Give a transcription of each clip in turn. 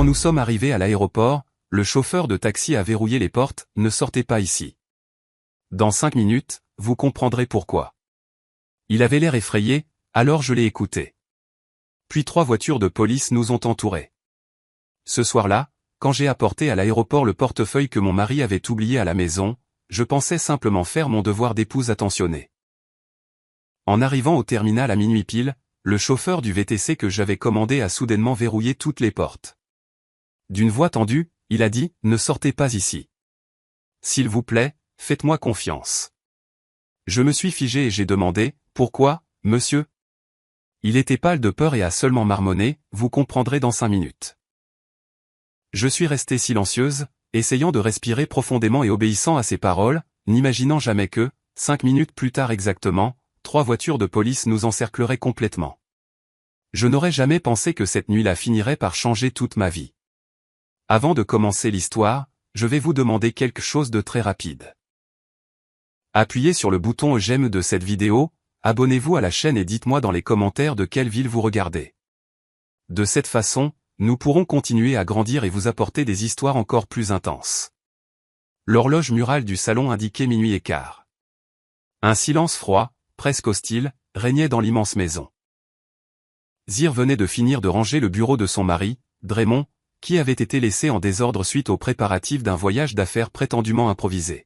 nous sommes arrivés à l'aéroport, le chauffeur de taxi a verrouillé les portes, ne sortez pas ici. Dans 5 minutes, vous comprendrez pourquoi. Il avait l'air effrayé, alors je l'ai écouté. Puis 3 voitures de police nous ont entourés. Ce soir-là, quand j'ai apporté à l'aéroport le portefeuille que mon mari avait oublié à la maison, je pensais simplement faire mon devoir d'épouse attentionnée. En arrivant au terminal à minuit pile, le chauffeur du VTC que j'avais commandé a soudainement verrouillé toutes les portes. D'une voix tendue, il a dit « Ne sortez pas ici. S'il vous plaît, faites-moi confiance. » Je me suis figé et j'ai demandé « Pourquoi, monsieur ?» Il était pâle de peur et a seulement marmonné « Vous comprendrez dans 5 minutes. » Je suis restée silencieuse, essayant de respirer profondément et obéissant à ses paroles, n'imaginant jamais que, 5 minutes plus tard exactement, 3 voitures de police nous encercleraient complètement. Je n'aurais jamais pensé que cette nuit-là finirait par changer toute ma vie. Avant de commencer l'histoire, je vais vous demander quelque chose de très rapide. Appuyez sur le bouton j'aime de cette vidéo, abonnez-vous à la chaîne et dites-moi dans les commentaires de quelle ville vous regardez. De cette façon, nous pourrons continuer à grandir et vous apporter des histoires encore plus intenses. L'horloge murale du salon indiquait minuit et quart. Un silence froid, presque hostile, régnait dans l'immense maison. Zir venait de finir de ranger le bureau de son mari, Draymond, qui avait été laissé en désordre suite aux préparatifs d'un voyage d'affaires prétendument improvisé.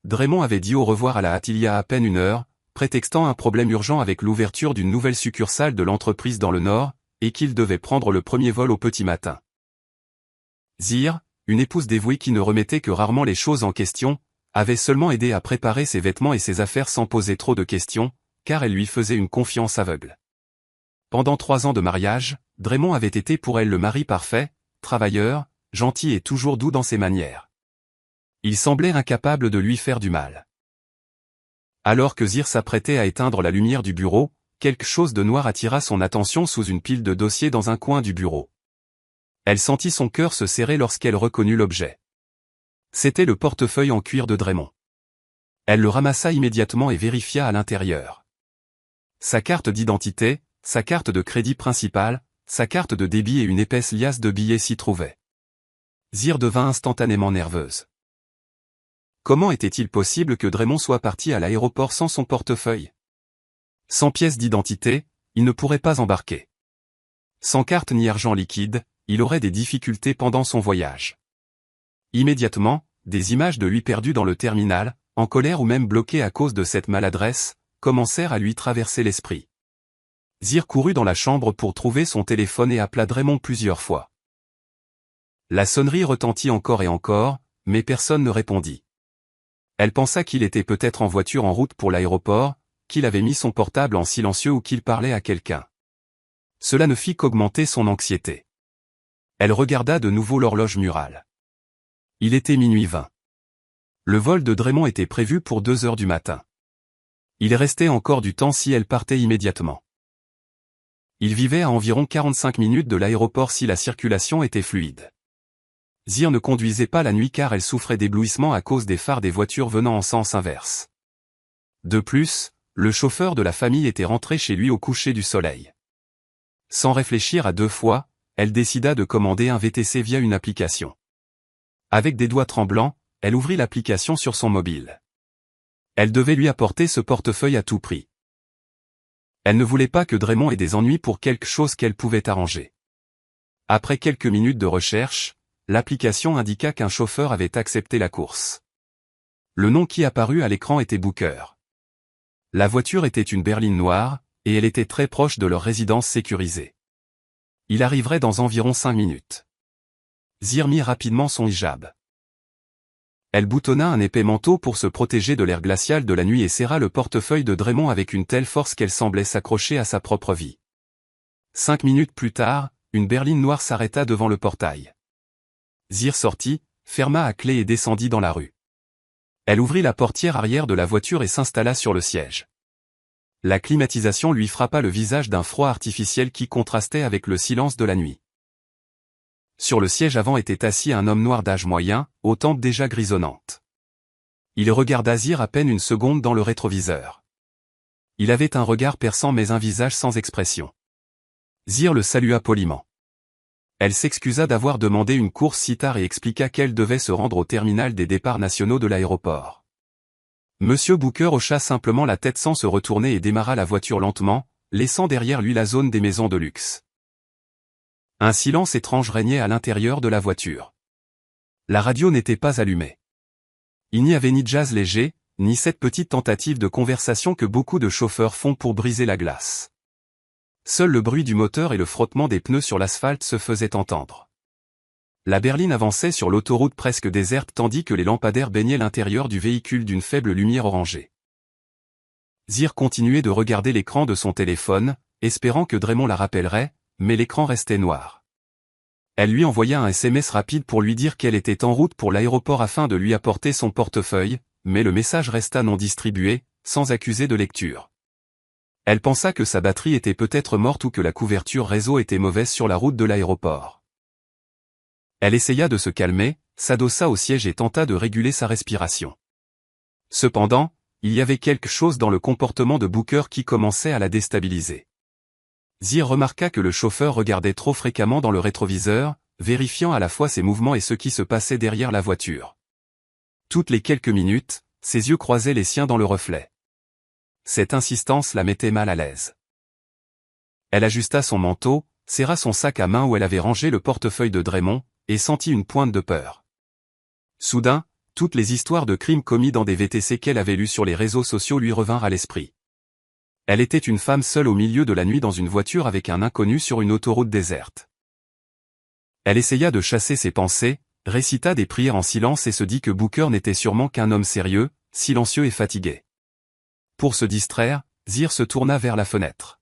Draymond avait dit au revoir à la hâte il y a à peine 1 heure, prétextant un problème urgent avec l'ouverture d'une nouvelle succursale de l'entreprise dans le Nord, et qu'il devait prendre le premier vol au petit matin. Zir, une épouse dévouée qui ne remettait que rarement les choses en question, avait seulement aidé à préparer ses vêtements et ses affaires sans poser trop de questions, car elle lui faisait une confiance aveugle. Pendant 3 ans de mariage, Draymond avait été pour elle le mari parfait, travailleur, gentil et toujours doux dans ses manières. Il semblait incapable de lui faire du mal. Alors que Zir s'apprêtait à éteindre la lumière du bureau, quelque chose de noir attira son attention sous une pile de dossiers dans un coin du bureau. Elle sentit son cœur se serrer lorsqu'elle reconnut l'objet. C'était le portefeuille en cuir de Draymond. Elle le ramassa immédiatement et vérifia à l'intérieur. Sa carte d'identité, sa carte de crédit principale, sa carte de débit et une épaisse liasse de billets s'y trouvaient. Zir devint instantanément nerveuse. Comment était-il possible que Draymond soit parti à l'aéroport sans son portefeuille? Sans pièce d'identité, il ne pourrait pas embarquer. Sans carte ni argent liquide, il aurait des difficultés pendant son voyage. Immédiatement, des images de lui perdu dans le terminal, en colère ou même bloqué à cause de cette maladresse, commencèrent à lui traverser l'esprit. Zir courut dans la chambre pour trouver son téléphone et appela Draymond plusieurs fois. La sonnerie retentit encore et encore, mais personne ne répondit. Elle pensa qu'il était peut-être en voiture en route pour l'aéroport, qu'il avait mis son portable en silencieux ou qu'il parlait à quelqu'un. Cela ne fit qu'augmenter son anxiété. Elle regarda de nouveau l'horloge murale. Il était minuit 20. Le vol de Draymond était prévu pour 2 heures du matin. Il restait encore du temps si elle partait immédiatement. Il vivait à environ 45 minutes de l'aéroport si la circulation était fluide. Zir ne conduisait pas la nuit car elle souffrait d'éblouissement à cause des phares des voitures venant en sens inverse. De plus, le chauffeur de la famille était rentré chez lui au coucher du soleil. Sans réfléchir à 2 fois, elle décida de commander un VTC via une application. Avec des doigts tremblants, elle ouvrit l'application sur son mobile. Elle devait lui apporter ce portefeuille à tout prix. Elle ne voulait pas que Draymond ait des ennuis pour quelque chose qu'elle pouvait arranger. Après quelques minutes de recherche, l'application indiqua qu'un chauffeur avait accepté la course. Le nom qui apparut à l'écran était Booker. La voiture était une berline noire, et elle était très proche de leur résidence sécurisée. Il arriverait dans environ 5 minutes. Zir mit rapidement son hijab. Elle boutonna un épais manteau pour se protéger de l'air glacial de la nuit et serra le portefeuille de Draymond avec une telle force qu'elle semblait s'accrocher à sa propre vie. 5 minutes plus tard, une berline noire s'arrêta devant le portail. Zir sortit, ferma à clé et descendit dans la rue. Elle ouvrit la portière arrière de la voiture et s'installa sur le siège. La climatisation lui frappa le visage d'un froid artificiel qui contrastait avec le silence de la nuit. Sur le siège avant était assis un homme noir d'âge moyen, aux tempes déjà grisonnantes. Il regarda Zir à peine une seconde dans le rétroviseur. Il avait un regard perçant mais un visage sans expression. Zir le salua poliment. Elle s'excusa d'avoir demandé une course si tard et expliqua qu'elle devait se rendre au terminal des départs nationaux de l'aéroport. Monsieur Booker hocha simplement la tête sans se retourner et démarra la voiture lentement, laissant derrière lui la zone des maisons de luxe. Un silence étrange régnait à l'intérieur de la voiture. La radio n'était pas allumée. Il n'y avait ni jazz léger, ni cette petite tentative de conversation que beaucoup de chauffeurs font pour briser la glace. Seul le bruit du moteur et le frottement des pneus sur l'asphalte se faisaient entendre. La berline avançait sur l'autoroute presque déserte tandis que les lampadaires baignaient l'intérieur du véhicule d'une faible lumière orangée. Zir continuait de regarder l'écran de son téléphone, espérant que Draymond la rappellerait, mais l'écran restait noir. Elle lui envoya un SMS rapide pour lui dire qu'elle était en route pour l'aéroport afin de lui apporter son portefeuille, mais le message resta non distribué, sans accuser de lecture. Elle pensa que sa batterie était peut-être morte ou que la couverture réseau était mauvaise sur la route de l'aéroport. Elle essaya de se calmer, s'adossa au siège et tenta de réguler sa respiration. Cependant, il y avait quelque chose dans le comportement de Booker qui commençait à la déstabiliser. Zir remarqua que le chauffeur regardait trop fréquemment dans le rétroviseur, vérifiant à la fois ses mouvements et ce qui se passait derrière la voiture. Toutes les quelques minutes, ses yeux croisaient les siens dans le reflet. Cette insistance la mettait mal à l'aise. Elle ajusta son manteau, serra son sac à main où elle avait rangé le portefeuille de Draymond, et sentit une pointe de peur. Soudain, toutes les histoires de crimes commis dans des VTC qu'elle avait lues sur les réseaux sociaux lui revinrent à l'esprit. Elle était une femme seule au milieu de la nuit dans une voiture avec un inconnu sur une autoroute déserte. Elle essaya de chasser ses pensées, récita des prières en silence et se dit que Booker n'était sûrement qu'un homme sérieux, silencieux et fatigué. Pour se distraire, Zir se tourna vers la fenêtre.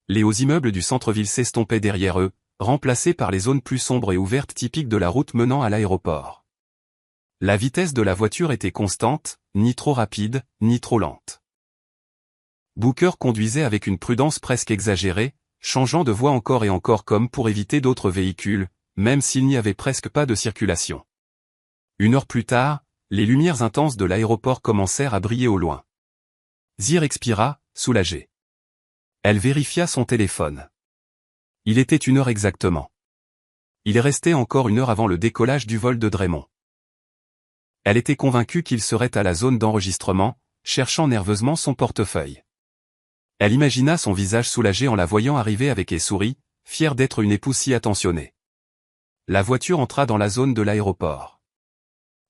Les hauts immeubles du centre-ville s'estompaient derrière eux, remplacés par les zones plus sombres et ouvertes typiques de la route menant à l'aéroport. La vitesse de la voiture était constante, ni trop rapide, ni trop lente. Booker conduisait avec une prudence presque exagérée, changeant de voie encore et encore comme pour éviter d'autres véhicules, même s'il n'y avait presque pas de circulation. 1 heure plus tard, les lumières intenses de l'aéroport commencèrent à briller au loin. Zir expira, soulagée. Elle vérifia son téléphone. Il était 1 heure exactement. Il restait encore 1 heure avant le décollage du vol de Draymond. Elle était convaincue qu'il serait à la zone d'enregistrement, cherchant nerveusement son portefeuille. Elle imagina son visage soulagé en la voyant arriver avec et sourit, fière d'être une épouse si attentionnée. La voiture entra dans la zone de l'aéroport.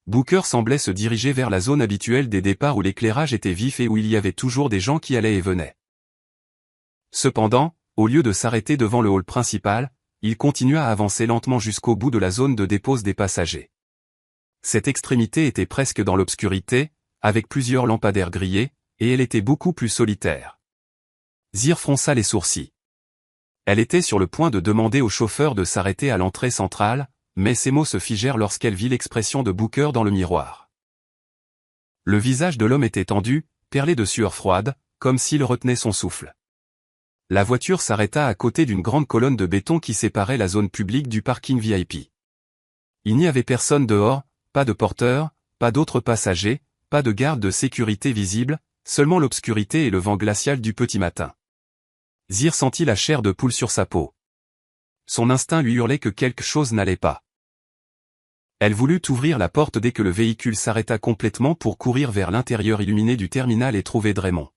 Booker semblait se diriger vers la zone habituelle des départs où l'éclairage était vif et où il y avait toujours des gens qui allaient et venaient. Cependant, au lieu de s'arrêter devant le hall principal, il continua à avancer lentement jusqu'au bout de la zone de dépose des passagers. Cette extrémité était presque dans l'obscurité, avec plusieurs lampadaires grillés, et elle était beaucoup plus solitaire. Zir fronça les sourcils. Elle était sur le point de demander au chauffeur de s'arrêter à l'entrée centrale, mais ses mots se figèrent lorsqu'elle vit l'expression de Booker dans le miroir. Le visage de l'homme était tendu, perlé de sueur froide, comme s'il retenait son souffle. La voiture s'arrêta à côté d'une grande colonne de béton qui séparait la zone publique du parking VIP. Il n'y avait personne dehors, pas de porteur, pas d'autres passagers, pas de garde de sécurité visible, seulement l'obscurité et le vent glacial du petit matin. Zir sentit la chair de poule sur sa peau. Son instinct lui hurlait que quelque chose n'allait pas. Elle voulut ouvrir la porte dès que le véhicule s'arrêta complètement pour courir vers l'intérieur illuminé du terminal et trouver Draymond.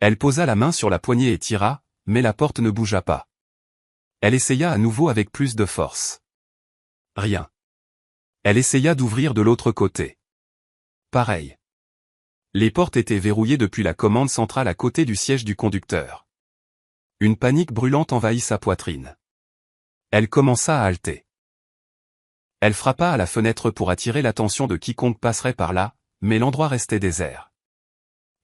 Elle posa la main sur la poignée et tira, mais la porte ne bougea pas. Elle essaya à nouveau avec plus de force. Rien. Elle essaya d'ouvrir de l'autre côté. Pareil. Les portes étaient verrouillées depuis la commande centrale à côté du siège du conducteur. Une panique brûlante envahit sa poitrine. Elle commença à halter. Elle frappa à la fenêtre pour attirer l'attention de quiconque passerait par là, mais l'endroit restait désert.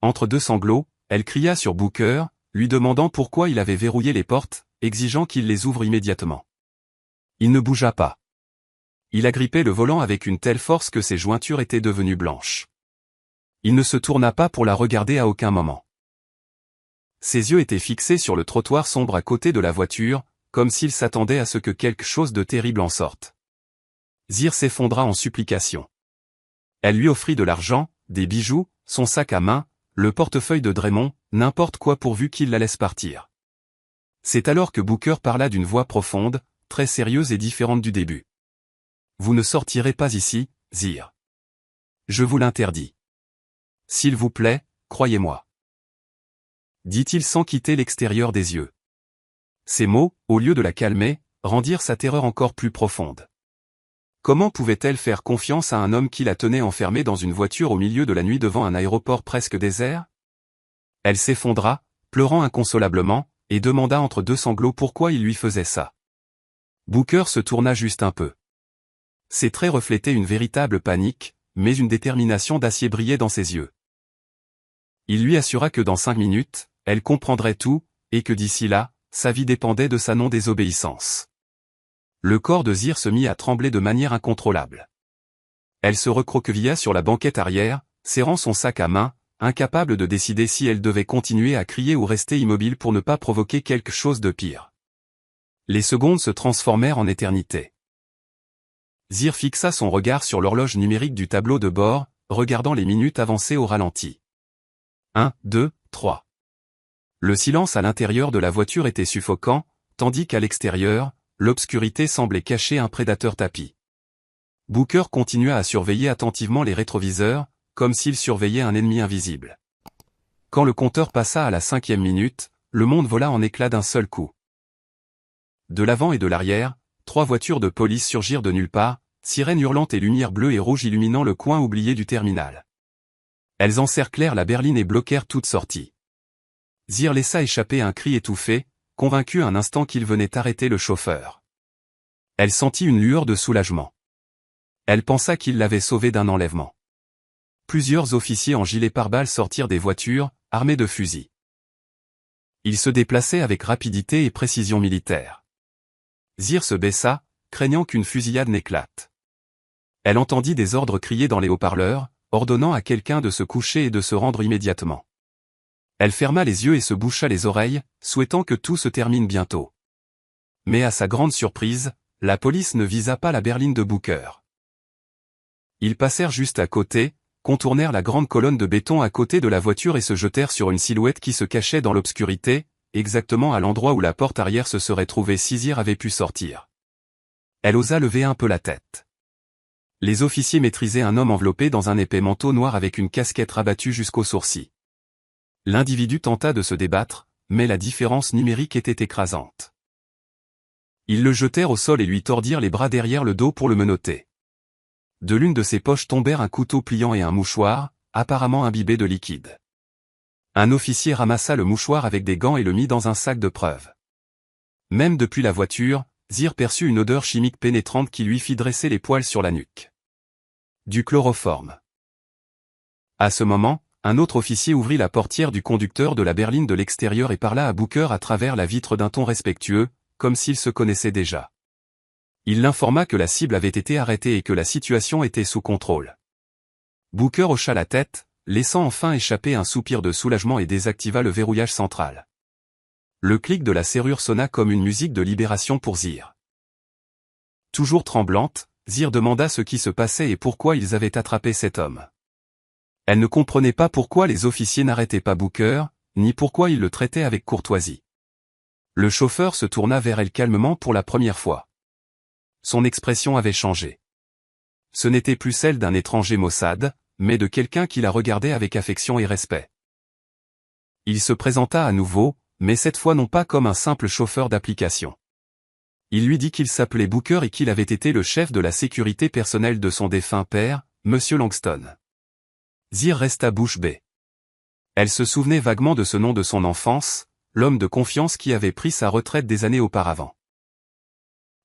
Entre deux sanglots, elle cria sur Booker, lui demandant pourquoi il avait verrouillé les portes, exigeant qu'il les ouvre immédiatement. Il ne bougea pas. Il agrippait le volant avec une telle force que ses jointures étaient devenues blanches. Il ne se tourna pas pour la regarder à aucun moment. Ses yeux étaient fixés sur le trottoir sombre à côté de la voiture, comme s'il s'attendait à ce que quelque chose de terrible en sorte. Zir s'effondra en supplication. Elle lui offrit de l'argent, des bijoux, son sac à main, le portefeuille de Draymond, n'importe quoi pourvu qu'il la laisse partir. C'est alors que Booker parla d'une voix profonde, très sérieuse et différente du début. Vous ne sortirez pas ici, Zir. Je vous l'interdis. S'il vous plaît, croyez-moi. Dit-il sans quitter l'extérieur des yeux. Ces mots, au lieu de la calmer, rendirent sa terreur encore plus profonde. Comment pouvait-elle faire confiance à un homme qui la tenait enfermée dans une voiture au milieu de la nuit devant un aéroport presque désert? Elle s'effondra, pleurant inconsolablement, et demanda entre deux sanglots pourquoi il lui faisait ça. Booker se tourna juste un peu. Ses traits reflétaient une véritable panique, mais une détermination d'acier brillait dans ses yeux. Il lui assura que dans 5 minutes, elle comprendrait tout, et que d'ici là, sa vie dépendait de sa non-désobéissance. Le corps de Zir se mit à trembler de manière incontrôlable. Elle se recroquevilla sur la banquette arrière, serrant son sac à main, incapable de décider si elle devait continuer à crier ou rester immobile pour ne pas provoquer quelque chose de pire. Les secondes se transformèrent en éternité. Zir fixa son regard sur l'horloge numérique du tableau de bord, regardant les minutes avancer au ralenti. 1, 2, 3. Le silence à l'intérieur de la voiture était suffocant, tandis qu'à l'extérieur, l'obscurité semblait cacher un prédateur tapi. Booker continua à surveiller attentivement les rétroviseurs, comme s'il surveillait un ennemi invisible. Quand le compteur passa à la 5e minute, le monde vola en éclats d'un seul coup. De l'avant et de l'arrière, 3 voitures de police surgirent de nulle part, sirènes hurlantes et lumières bleues et rouges illuminant le coin oublié du terminal. Elles encerclèrent la berline et bloquèrent toute sortie. Zir laissa échapper un cri étouffé, convaincu un instant qu'il venait arrêter le chauffeur. Elle sentit une lueur de soulagement. Elle pensa qu'il l'avait sauvée d'un enlèvement. Plusieurs officiers en gilet pare-balles sortirent des voitures, armés de fusils. Ils se déplaçaient avec rapidité et précision militaire. Zir se baissa, craignant qu'une fusillade n'éclate. Elle entendit des ordres criés dans les haut-parleurs, ordonnant à quelqu'un de se coucher et de se rendre immédiatement. Elle ferma les yeux et se boucha les oreilles, souhaitant que tout se termine bientôt. Mais à sa grande surprise, la police ne visa pas la berline de Booker. Ils passèrent juste à côté, contournèrent la grande colonne de béton à côté de la voiture et se jetèrent sur une silhouette qui se cachait dans l'obscurité, exactement à l'endroit où la porte arrière se serait trouvée si Zir avait pu sortir. Elle osa lever un peu la tête. Les officiers maîtrisaient un homme enveloppé dans un épais manteau noir avec une casquette rabattue jusqu'aux sourcils. L'individu tenta de se débattre, mais la différence numérique était écrasante. Ils le jetèrent au sol et lui tordirent les bras derrière le dos pour le menotter. De l'une de ses poches tombèrent un couteau pliant et un mouchoir, apparemment imbibé de liquide. Un officier ramassa le mouchoir avec des gants et le mit dans un sac de preuve. Même depuis la voiture, Zir perçut une odeur chimique pénétrante qui lui fit dresser les poils sur la nuque. Du chloroforme. À ce moment, un autre officier ouvrit la portière du conducteur de la berline de l'extérieur et parla à Booker à travers la vitre d'un ton respectueux, comme s'ils se connaissaient déjà. Il l'informa que la cible avait été arrêtée et que la situation était sous contrôle. Booker hocha la tête, laissant enfin échapper un soupir de soulagement et désactiva le verrouillage central. Le clic de la serrure sonna comme une musique de libération pour Zir. Toujours tremblante, Zir demanda ce qui se passait et pourquoi ils avaient attrapé cet homme. Elle ne comprenait pas pourquoi les officiers n'arrêtaient pas Booker, ni pourquoi ils le traitaient avec courtoisie. Le chauffeur se tourna vers elle calmement pour la première fois. Son expression avait changé. Ce n'était plus celle d'un étranger Mossad, mais de quelqu'un qui la regardait avec affection et respect. Il se présenta à nouveau, mais cette fois non pas comme un simple chauffeur d'application. Il lui dit qu'il s'appelait Booker et qu'il avait été le chef de la sécurité personnelle de son défunt père, Monsieur Langston. Zir resta bouche bée. Elle se souvenait vaguement de ce nom de son enfance, l'homme de confiance qui avait pris sa retraite des années auparavant.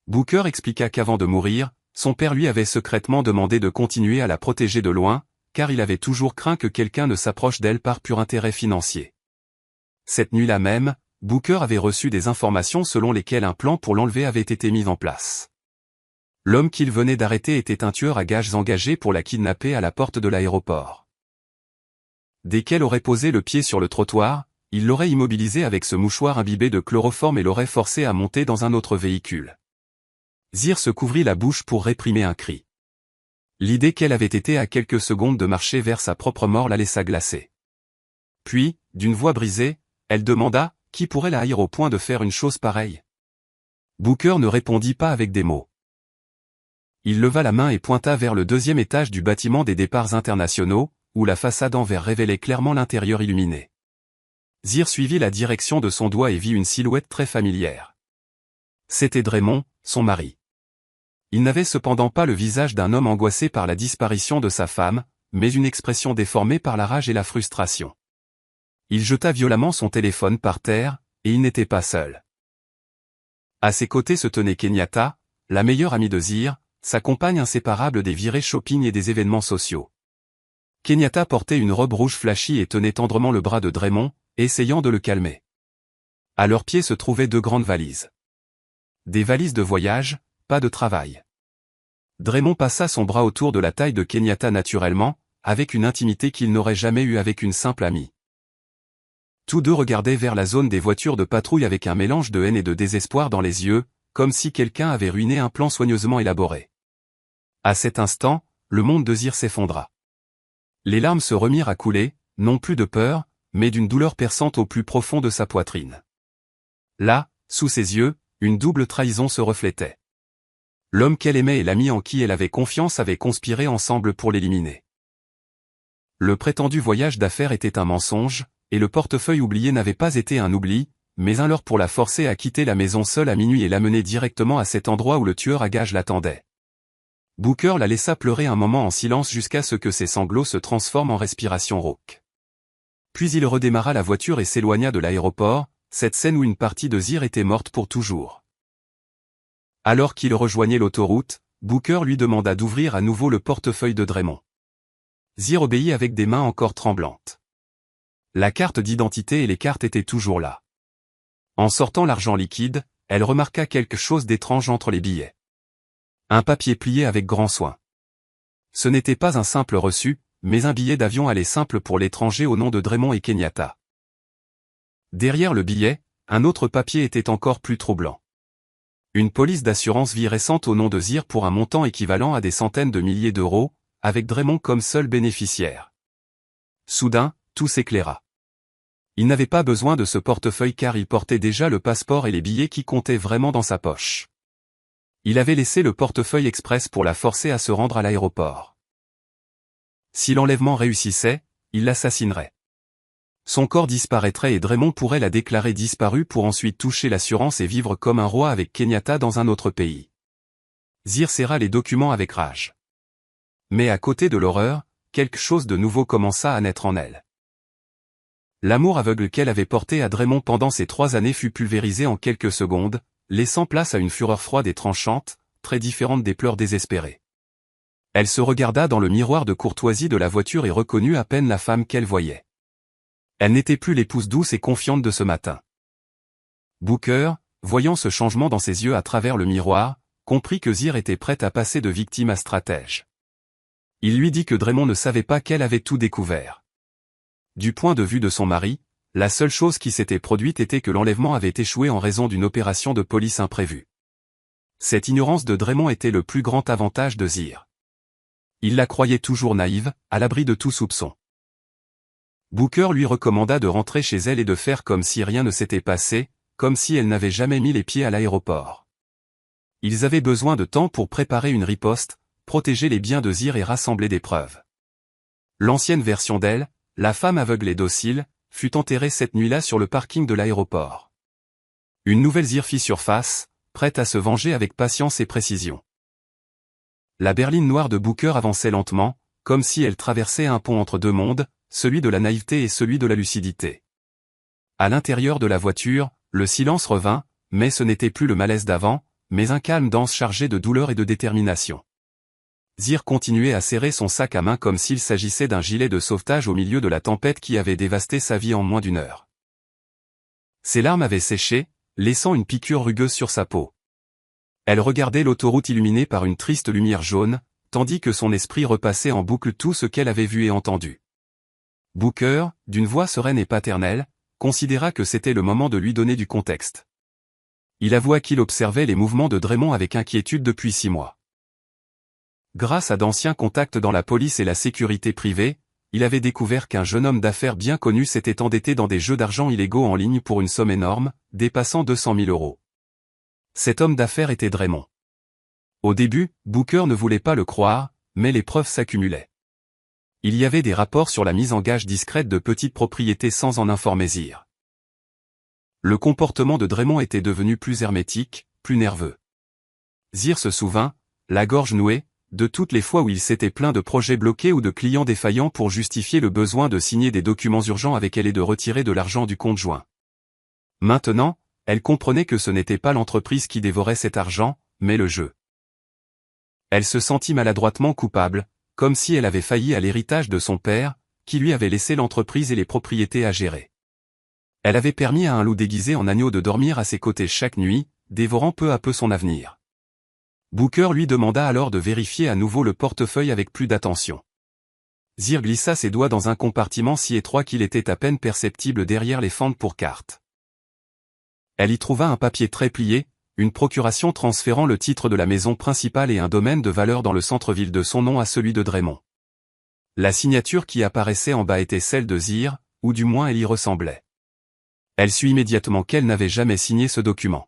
Booker expliqua qu'avant de mourir, son père lui avait secrètement demandé de continuer à la protéger de loin, car il avait toujours craint que quelqu'un ne s'approche d'elle par pur intérêt financier. Cette nuit-là même, Booker avait reçu des informations selon lesquelles un plan pour l'enlever avait été mis en place. L'homme qu'il venait d'arrêter était un tueur à gages engagé pour la kidnapper à la porte de l'aéroport. Dès qu'elle aurait posé le pied sur le trottoir, il l'aurait immobilisée avec ce mouchoir imbibé de chloroforme et l'aurait forcée à monter dans un autre véhicule. Zir se couvrit la bouche pour réprimer un cri. L'idée qu'elle avait été à quelques secondes de marcher vers sa propre mort la laissa glacer. Puis, d'une voix brisée, elle demanda, qui pourrait la haïr au point de faire une chose pareille? Booker ne répondit pas avec des mots. Il leva la main et pointa vers le deuxième étage du bâtiment des départs internationaux, où la façade en verre révélait clairement l'intérieur illuminé. Zir suivit la direction de son doigt et vit une silhouette très familière. C'était Draymond, son mari. Il n'avait cependant pas le visage d'un homme angoissé par la disparition de sa femme, mais une expression déformée par la rage et la frustration. Il jeta violemment son téléphone par terre, et il n'était pas seul. À ses côtés se tenait Kenyatta, la meilleure amie de Zir, sa compagne inséparable des virées shopping et des événements sociaux. Kenyatta portait une robe rouge flashy et tenait tendrement le bras de Draymond, essayant de le calmer. À leurs pieds se trouvaient deux grandes valises. Des valises de voyage, pas de travail. Draymond passa son bras autour de la taille de Kenyatta naturellement, avec une intimité qu'il n'aurait jamais eue avec une simple amie. Tous deux regardaient vers la zone des voitures de patrouille avec un mélange de haine et de désespoir dans les yeux, comme si quelqu'un avait ruiné un plan soigneusement élaboré. À cet instant, le monde de Zir s'effondra. Les larmes se remirent à couler, non plus de peur, mais d'une douleur perçante au plus profond de sa poitrine. Là, sous ses yeux, une double trahison se reflétait. L'homme qu'elle aimait et l'ami en qui elle avait confiance avaient conspiré ensemble pour l'éliminer. Le prétendu voyage d'affaires était un mensonge, et le portefeuille oublié n'avait pas été un oubli, mais un leurre pour la forcer à quitter la maison seule à minuit et l'amener directement à cet endroit où le tueur à gages l'attendait. Booker la laissa pleurer un moment en silence jusqu'à ce que ses sanglots se transforment en respiration rauque. Puis il redémarra la voiture et s'éloigna de l'aéroport, cette scène où une partie de Zir était morte pour toujours. Alors qu'il rejoignait l'autoroute, Booker lui demanda d'ouvrir à nouveau le portefeuille de Draymond. Zir obéit avec des mains encore tremblantes. La carte d'identité et les cartes étaient toujours là. En sortant l'argent liquide, elle remarqua quelque chose d'étrange entre les billets. Un papier plié avec grand soin. Ce n'était pas un simple reçu, mais un billet d'avion aller simple pour l'étranger au nom de Draymond et Kenyatta. Derrière le billet, un autre papier était encore plus troublant. Une police d'assurance vie récente au nom de Zir pour un montant équivalent à des centaines de milliers d'euros, avec Draymond comme seul bénéficiaire. Soudain, tout s'éclaira. Il n'avait pas besoin de ce portefeuille car il portait déjà le passeport et les billets qui comptaient vraiment dans sa poche. Il avait laissé le portefeuille express pour la forcer à se rendre à l'aéroport. Si l'enlèvement réussissait, il l'assassinerait. Son corps disparaîtrait et Draymond pourrait la déclarer disparue pour ensuite toucher l'assurance et vivre comme un roi avec Kenyatta dans un autre pays. Zir serra les documents avec rage. Mais à côté de l'horreur, quelque chose de nouveau commença à naître en elle. L'amour aveugle qu'elle avait porté à Draymond pendant ces 3 années fut pulvérisé en quelques secondes, laissant place à une fureur froide et tranchante, très différente des pleurs désespérés. Elle se regarda dans le miroir de courtoisie de la voiture et reconnut à peine la femme qu'elle voyait. Elle n'était plus l'épouse douce et confiante de ce matin. Booker, voyant ce changement dans ses yeux à travers le miroir, comprit que Zir était prête à passer de victime à stratège. Il lui dit que Draymond ne savait pas qu'elle avait tout découvert. Du point de vue de son mari, la seule chose qui s'était produite était que l'enlèvement avait échoué en raison d'une opération de police imprévue. Cette ignorance de Draymond était le plus grand avantage de Zir. Il la croyait toujours naïve, à l'abri de tout soupçon. Booker lui recommanda de rentrer chez elle et de faire comme si rien ne s'était passé, comme si elle n'avait jamais mis les pieds à l'aéroport. Ils avaient besoin de temps pour préparer une riposte, protéger les biens de Zir et rassembler des preuves. L'ancienne version d'elle, la femme aveugle et docile, fut enterrée cette nuit-là sur le parking de l'aéroport. Une nouvelle Zir fit surface, prête à se venger avec patience et précision. La berline noire de Booker avançait lentement, comme si elle traversait un pont entre deux mondes, celui de la naïveté et celui de la lucidité. À l'intérieur de la voiture, le silence revint, mais ce n'était plus le malaise d'avant, mais un calme dense chargé de douleur et de détermination. Zir continuait à serrer son sac à main comme s'il s'agissait d'un gilet de sauvetage au milieu de la tempête qui avait dévasté sa vie en moins d'1 heure. Ses larmes avaient séché, laissant une piqûre rugueuse sur sa peau. Elle regardait l'autoroute illuminée par une triste lumière jaune, tandis que son esprit repassait en boucle tout ce qu'elle avait vu et entendu. Booker, d'une voix sereine et paternelle, considéra que c'était le moment de lui donner du contexte. Il avoua qu'il observait les mouvements de Draymond avec inquiétude depuis 6 mois. Grâce à d'anciens contacts dans la police et la sécurité privée, il avait découvert qu'un jeune homme d'affaires bien connu s'était endetté dans des jeux d'argent illégaux en ligne pour une somme énorme, dépassant 200 000 euros. Cet homme d'affaires était Draymond. Au début, Booker ne voulait pas le croire, mais les preuves s'accumulaient. Il y avait des rapports sur la mise en gage discrète de petites propriétés sans en informer Zir. Le comportement de Draymond était devenu plus hermétique, plus nerveux. Zir se souvint, la gorge nouée, de toutes les fois où il s'était plaint de projets bloqués ou de clients défaillants pour justifier le besoin de signer des documents urgents avec elle et de retirer de l'argent du compte joint. Maintenant, elle comprenait que ce n'était pas l'entreprise qui dévorait cet argent, mais le jeu. Elle se sentit maladroitement coupable, comme si elle avait failli à l'héritage de son père, qui lui avait laissé l'entreprise et les propriétés à gérer. Elle avait permis à un loup déguisé en agneau de dormir à ses côtés chaque nuit, dévorant peu à peu son avenir. Booker lui demanda alors de vérifier à nouveau le portefeuille avec plus d'attention. Zir glissa ses doigts dans un compartiment si étroit qu'il était à peine perceptible derrière les fentes pour cartes. Elle y trouva un papier très plié, une procuration transférant le titre de la maison principale et un domaine de valeur dans le centre-ville de son nom à celui de Draymond. La signature qui apparaissait en bas était celle de Zir, ou du moins elle y ressemblait. Elle sut immédiatement qu'elle n'avait jamais signé ce document.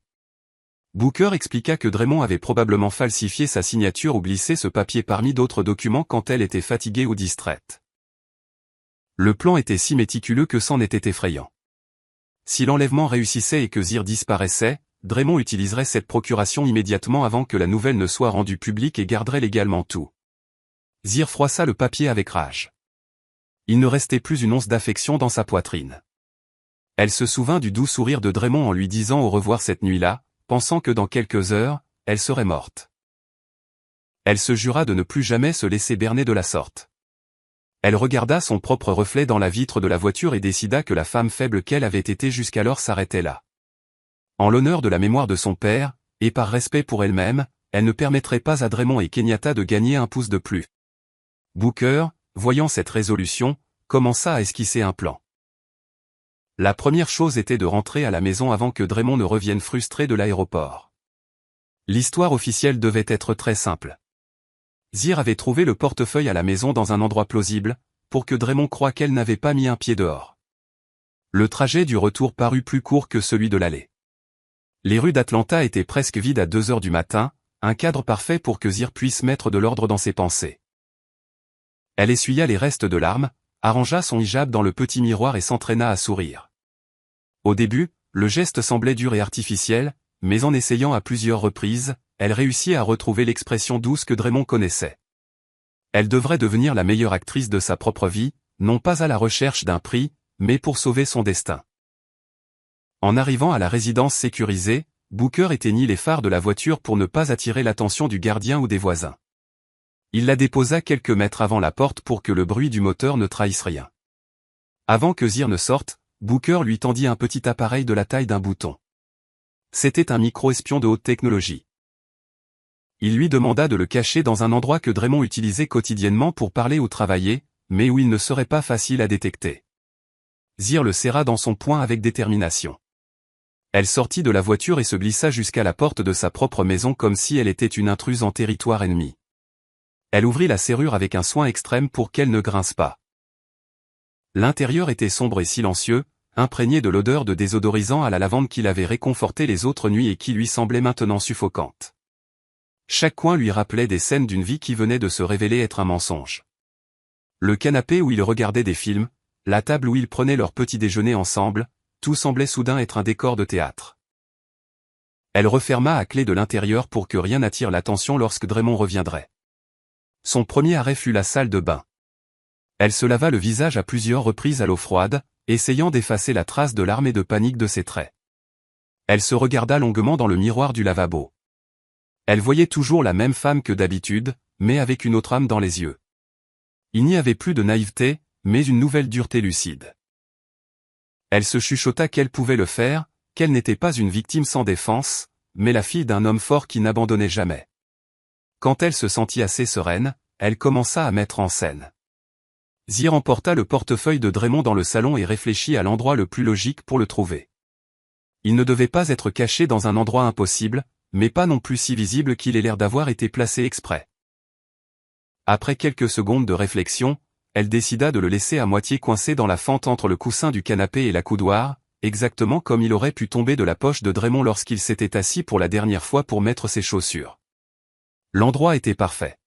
Booker expliqua que Draymond avait probablement falsifié sa signature ou glissé ce papier parmi d'autres documents quand elle était fatiguée ou distraite. Le plan était si méticuleux que c'en était effrayant. Si l'enlèvement réussissait et que Zir disparaissait, Draymond utiliserait cette procuration immédiatement avant que la nouvelle ne soit rendue publique et garderait légalement tout. Zir froissa le papier avec rage. Il ne restait plus une once d'affection dans sa poitrine. Elle se souvint du doux sourire de Draymond en lui disant au revoir cette nuit-là, pensant que dans quelques heures, elle serait morte. Elle se jura de ne plus jamais se laisser berner de la sorte. Elle regarda son propre reflet dans la vitre de la voiture et décida que la femme faible qu'elle avait été jusqu'alors s'arrêtait là. En l'honneur de la mémoire de son père, et par respect pour elle-même, elle ne permettrait pas à Draymond et Kenyatta de gagner un pouce de plus. Booker, voyant cette résolution, commença à esquisser un plan. La première chose était de rentrer à la maison avant que Draymond ne revienne frustré de l'aéroport. L'histoire officielle devait être très simple. Zir avait trouvé le portefeuille à la maison dans un endroit plausible, pour que Draymond croie qu'elle n'avait pas mis un pied dehors. Le trajet du retour parut plus court que celui de l'aller. Les rues d'Atlanta étaient presque vides à 2 heures du matin, un cadre parfait pour que Zir puisse mettre de l'ordre dans ses pensées. Elle essuya les restes de larmes, arrangea son hijab dans le petit miroir et s'entraîna à sourire. Au début, le geste semblait dur et artificiel, mais en essayant à plusieurs reprises, elle réussit à retrouver l'expression douce que Draymond connaissait. Elle devrait devenir la meilleure actrice de sa propre vie, non pas à la recherche d'un prix, mais pour sauver son destin. En arrivant à la résidence sécurisée, Booker éteignit les phares de la voiture pour ne pas attirer l'attention du gardien ou des voisins. Il la déposa quelques mètres avant la porte pour que le bruit du moteur ne trahisse rien. Avant que Zir ne sorte, Booker lui tendit un petit appareil de la taille d'un bouton. C'était un micro-espion de haute technologie. Il lui demanda de le cacher dans un endroit que Draymond utilisait quotidiennement pour parler ou travailler, mais où il ne serait pas facile à détecter. Zir le serra dans son poing avec détermination. Elle sortit de la voiture et se glissa jusqu'à la porte de sa propre maison comme si elle était une intruse en territoire ennemi. Elle ouvrit la serrure avec un soin extrême pour qu'elle ne grince pas. L'intérieur était sombre et silencieux, imprégné de l'odeur de désodorisant à la lavande qui l'avait réconforté les autres nuits et qui lui semblait maintenant suffocante. Chaque coin lui rappelait des scènes d'une vie qui venait de se révéler être un mensonge. Le canapé où ils regardaient des films, la table où ils prenaient leur petit déjeuner ensemble, tout semblait soudain être un décor de théâtre. Elle referma à clé de l'intérieur pour que rien n'attire l'attention lorsque Draymond reviendrait. Son premier arrêt fut la salle de bain. Elle se lava le visage à plusieurs reprises à l'eau froide, essayant d'effacer la trace de larmes et de panique de ses traits. Elle se regarda longuement dans le miroir du lavabo. Elle voyait toujours la même femme que d'habitude, mais avec une autre âme dans les yeux. Il n'y avait plus de naïveté, mais une nouvelle dureté lucide. Elle se chuchota qu'elle pouvait le faire, qu'elle n'était pas une victime sans défense, mais la fille d'un homme fort qui n'abandonnait jamais. Quand elle se sentit assez sereine, elle commença à mettre en scène. Zir emporta le portefeuille de Draymond dans le salon et réfléchit à l'endroit le plus logique pour le trouver. Il ne devait pas être caché dans un endroit impossible, mais pas non plus si visible qu'il ait l'air d'avoir été placé exprès. Après quelques secondes de réflexion, elle décida de le laisser à moitié coincé dans la fente entre le coussin du canapé et la coudoir, exactement comme il aurait pu tomber de la poche de Draymond lorsqu'il s'était assis pour la dernière fois pour mettre ses chaussures. L'endroit était parfait.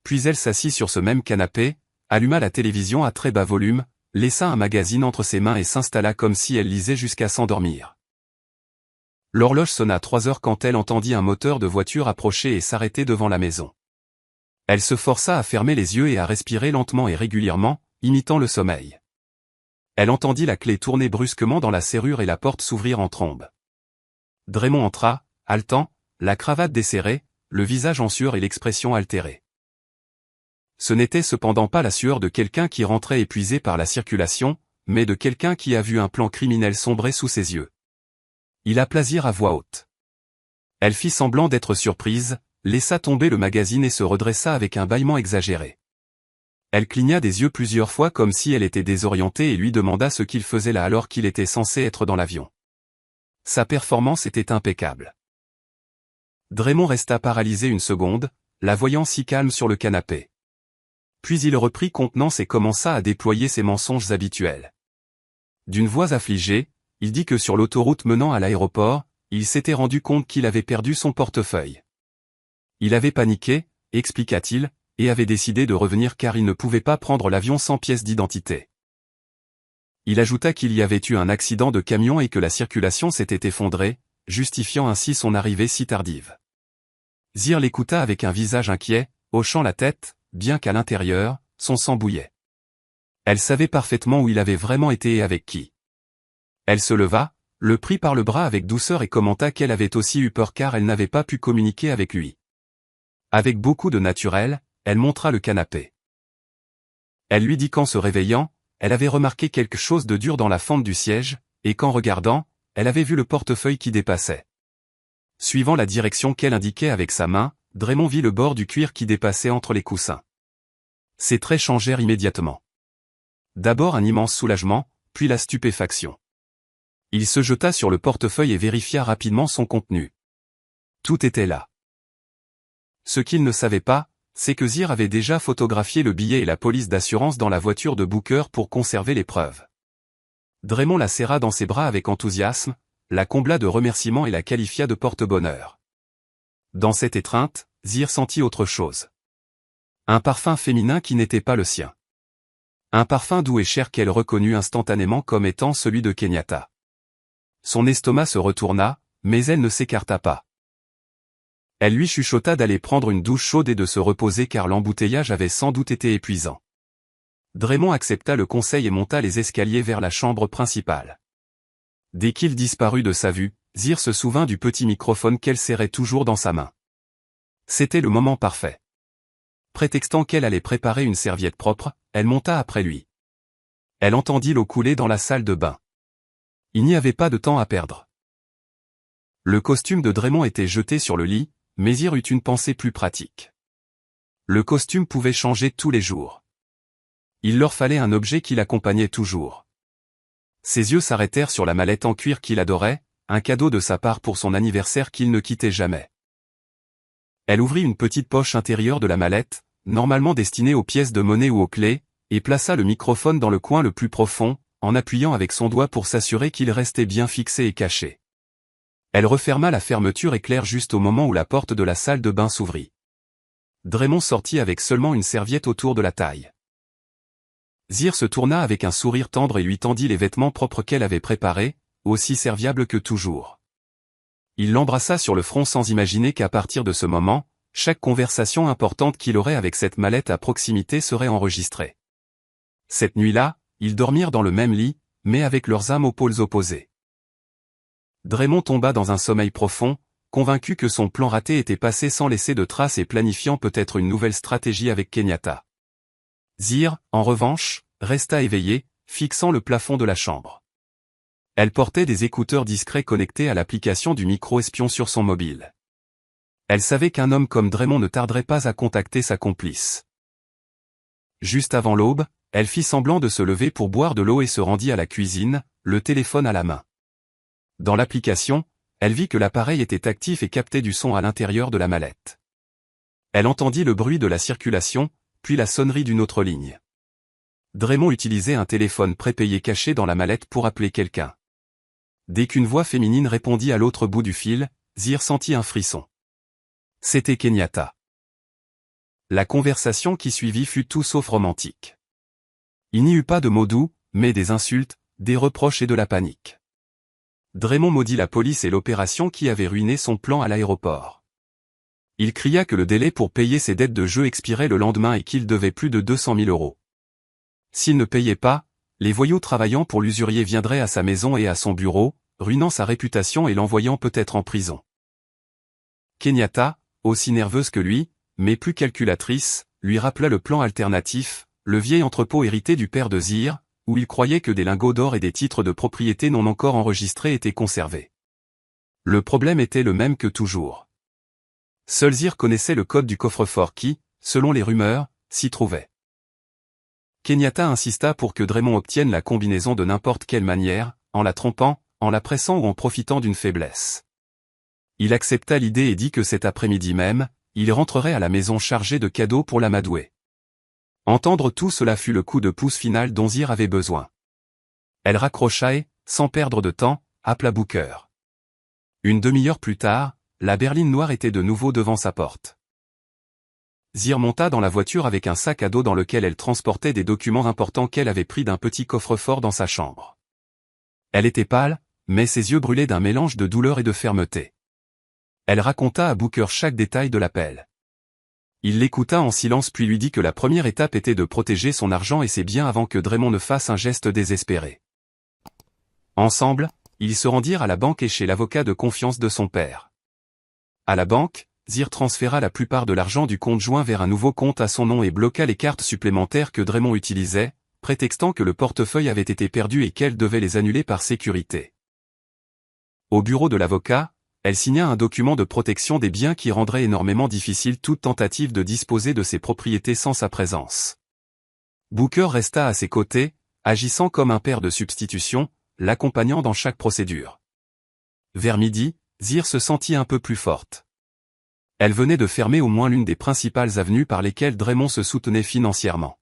Puis elle s'assit sur ce même canapé, alluma la télévision à très bas volume, laissa un magazine entre ses mains et s'installa comme si elle lisait jusqu'à s'endormir. L'horloge sonna 3 heures quand elle entendit un moteur de voiture approcher et s'arrêter devant la maison. Elle se força à fermer les yeux et à respirer lentement et régulièrement, imitant le sommeil. Elle entendit la clé tourner brusquement dans la serrure et la porte s'ouvrir en trombe. Draymond entra, haletant, la cravate desserrée, le visage en sueur et l'expression altérée. Ce n'était cependant pas la sueur de quelqu'un qui rentrait épuisé par la circulation, mais de quelqu'un qui a vu un plan criminel sombrer sous ses yeux. Il appela Zir à voix haute. Elle fit semblant d'être surprise, laissa tomber le magazine et se redressa avec un bâillement exagéré. Elle cligna des yeux plusieurs fois comme si elle était désorientée et lui demanda ce qu'il faisait là alors qu'il était censé être dans l'avion. Sa performance était impeccable. Draymond resta paralysé une seconde, la voyant si calme sur le canapé. Puis il reprit contenance et commença à déployer ses mensonges habituels. D'une voix affligée, il dit que sur l'autoroute menant à l'aéroport, il s'était rendu compte qu'il avait perdu son portefeuille. Il avait paniqué, expliqua-t-il, et avait décidé de revenir car il ne pouvait pas prendre l'avion sans pièce d'identité. Il ajouta qu'il y avait eu un accident de camion et que la circulation s'était effondrée, justifiant ainsi son arrivée si tardive. Zir l'écouta avec un visage inquiet, hochant la tête, bien qu'à l'intérieur, son sang bouillait. Elle savait parfaitement où il avait vraiment été et avec qui. Elle se leva, le prit par le bras avec douceur et commenta qu'elle avait aussi eu peur car elle n'avait pas pu communiquer avec lui. Avec beaucoup de naturel, elle montra le canapé. Elle lui dit qu'en se réveillant, elle avait remarqué quelque chose de dur dans la fente du siège, et qu'en regardant, elle avait vu le portefeuille qui dépassait. Suivant la direction qu'elle indiquait avec sa main, Draymond vit le bord du cuir qui dépassait entre les coussins. Ses traits changèrent immédiatement. D'abord un immense soulagement, puis la stupéfaction. Il se jeta sur le portefeuille et vérifia rapidement son contenu. Tout était là. Ce qu'il ne savait pas, c'est que Zir avait déjà photographié le billet et la police d'assurance dans la voiture de Booker pour conserver les preuves. Draymond la serra dans ses bras avec enthousiasme, la combla de remerciements et la qualifia de porte-bonheur. Dans cette étreinte, Zir sentit autre chose. Un parfum féminin qui n'était pas le sien. Un parfum doux et cher qu'elle reconnut instantanément comme étant celui de Kenyatta. Son estomac se retourna, mais elle ne s'écarta pas. Elle lui chuchota d'aller prendre une douche chaude et de se reposer car l'embouteillage avait sans doute été épuisant. Draymond accepta le conseil et monta les escaliers vers la chambre principale. Dès qu'il disparut de sa vue, Zir se souvint du petit microphone qu'elle serrait toujours dans sa main. C'était le moment parfait. Prétextant qu'elle allait préparer une serviette propre, elle monta après lui. Elle entendit l'eau couler dans la salle de bain. Il n'y avait pas de temps à perdre. Le costume de Draymond était jeté sur le lit, mais Zir eut une pensée plus pratique. Le costume pouvait changer tous les jours. Il leur fallait un objet qui l'accompagnait toujours. Ses yeux s'arrêtèrent sur la mallette en cuir qu'il adorait, un cadeau de sa part pour son anniversaire qu'il ne quittait jamais. Elle ouvrit une petite poche intérieure de la mallette, normalement destinée aux pièces de monnaie ou aux clés, et plaça le microphone dans le coin le plus profond, en appuyant avec son doigt pour s'assurer qu'il restait bien fixé et caché. Elle referma la fermeture éclair juste au moment où la porte de la salle de bain s'ouvrit. Draymond sortit avec seulement une serviette autour de la taille. Zir se tourna avec un sourire tendre et lui tendit les vêtements propres qu'elle avait préparés, aussi serviables que toujours. Il l'embrassa sur le front sans imaginer qu'à partir de ce moment, chaque conversation importante qu'il aurait avec cette mallette à proximité serait enregistrée. Cette nuit-là, ils dormirent dans le même lit, mais avec leurs âmes aux pôles opposés. Draymond tomba dans un sommeil profond, convaincu que son plan raté était passé sans laisser de traces et planifiant peut-être une nouvelle stratégie avec Kenyatta. Zir, en revanche, resta éveillée, fixant le plafond de la chambre. Elle portait des écouteurs discrets connectés à l'application du micro-espion sur son mobile. Elle savait qu'un homme comme Draymond ne tarderait pas à contacter sa complice. Juste avant l'aube, elle fit semblant de se lever pour boire de l'eau et se rendit à la cuisine, le téléphone à la main. Dans l'application, elle vit que l'appareil était actif et captait du son à l'intérieur de la mallette. Elle entendit le bruit de la circulation, puis la sonnerie d'une autre ligne. Draymond utilisait un téléphone prépayé caché dans la mallette pour appeler quelqu'un. Dès qu'une voix féminine répondit à l'autre bout du fil, Zir sentit un frisson. C'était Kenyatta. La conversation qui suivit fut tout sauf romantique. Il n'y eut pas de mots doux, mais des insultes, des reproches et de la panique. Draymond maudit la police et l'opération qui avait ruiné son plan à l'aéroport. Il cria que le délai pour payer ses dettes de jeu expirait le lendemain et qu'il devait plus de 200 000 €. S'il ne payait pas, les voyous travaillant pour l'usurier viendraient à sa maison et à son bureau, ruinant sa réputation et l'envoyant peut-être en prison. Kenyatta, aussi nerveuse que lui, mais plus calculatrice, lui rappela le plan alternatif, le vieil entrepôt hérité du père de Zir, où il croyait que des lingots d'or et des titres de propriété non encore enregistrés étaient conservés. Le problème était le même que toujours. Seul Zir connaissait le code du coffre-fort qui, selon les rumeurs, s'y trouvait. Kenyatta insista pour que Draymond obtienne la combinaison de n'importe quelle manière, en la trompant, en la pressant ou en profitant d'une faiblesse. Il accepta l'idée et dit que cet après-midi même, il rentrerait à la maison chargé de cadeaux pour l'amadouer. Entendre tout cela fut le coup de pouce final dont Zir avait besoin. Elle raccrocha et, sans perdre de temps, appela Booker. Une demi-heure plus tard, la berline noire était de nouveau devant sa porte. Zir monta dans la voiture avec un sac à dos dans lequel elle transportait des documents importants qu'elle avait pris d'un petit coffre-fort dans sa chambre. Elle était pâle, mais ses yeux brûlaient d'un mélange de douleur et de fermeté. Elle raconta à Booker chaque détail de l'appel. Il l'écouta en silence puis lui dit que la première étape était de protéger son argent et ses biens avant que Draymond ne fasse un geste désespéré. Ensemble, ils se rendirent à la banque et chez l'avocat de confiance de son père. À la banque, Zir transféra la plupart de l'argent du compte joint vers un nouveau compte à son nom et bloqua les cartes supplémentaires que Draymond utilisait, prétextant que le portefeuille avait été perdu et qu'elle devait les annuler par sécurité. Au bureau de l'avocat, elle signa un document de protection des biens qui rendrait énormément difficile toute tentative de disposer de ses propriétés sans sa présence. Booker resta à ses côtés, agissant comme un père de substitution, l'accompagnant dans chaque procédure. Vers midi, Zir se sentit un peu plus forte. Elle venait de fermer au moins l'une des principales avenues par lesquelles Draymond se soutenait financièrement.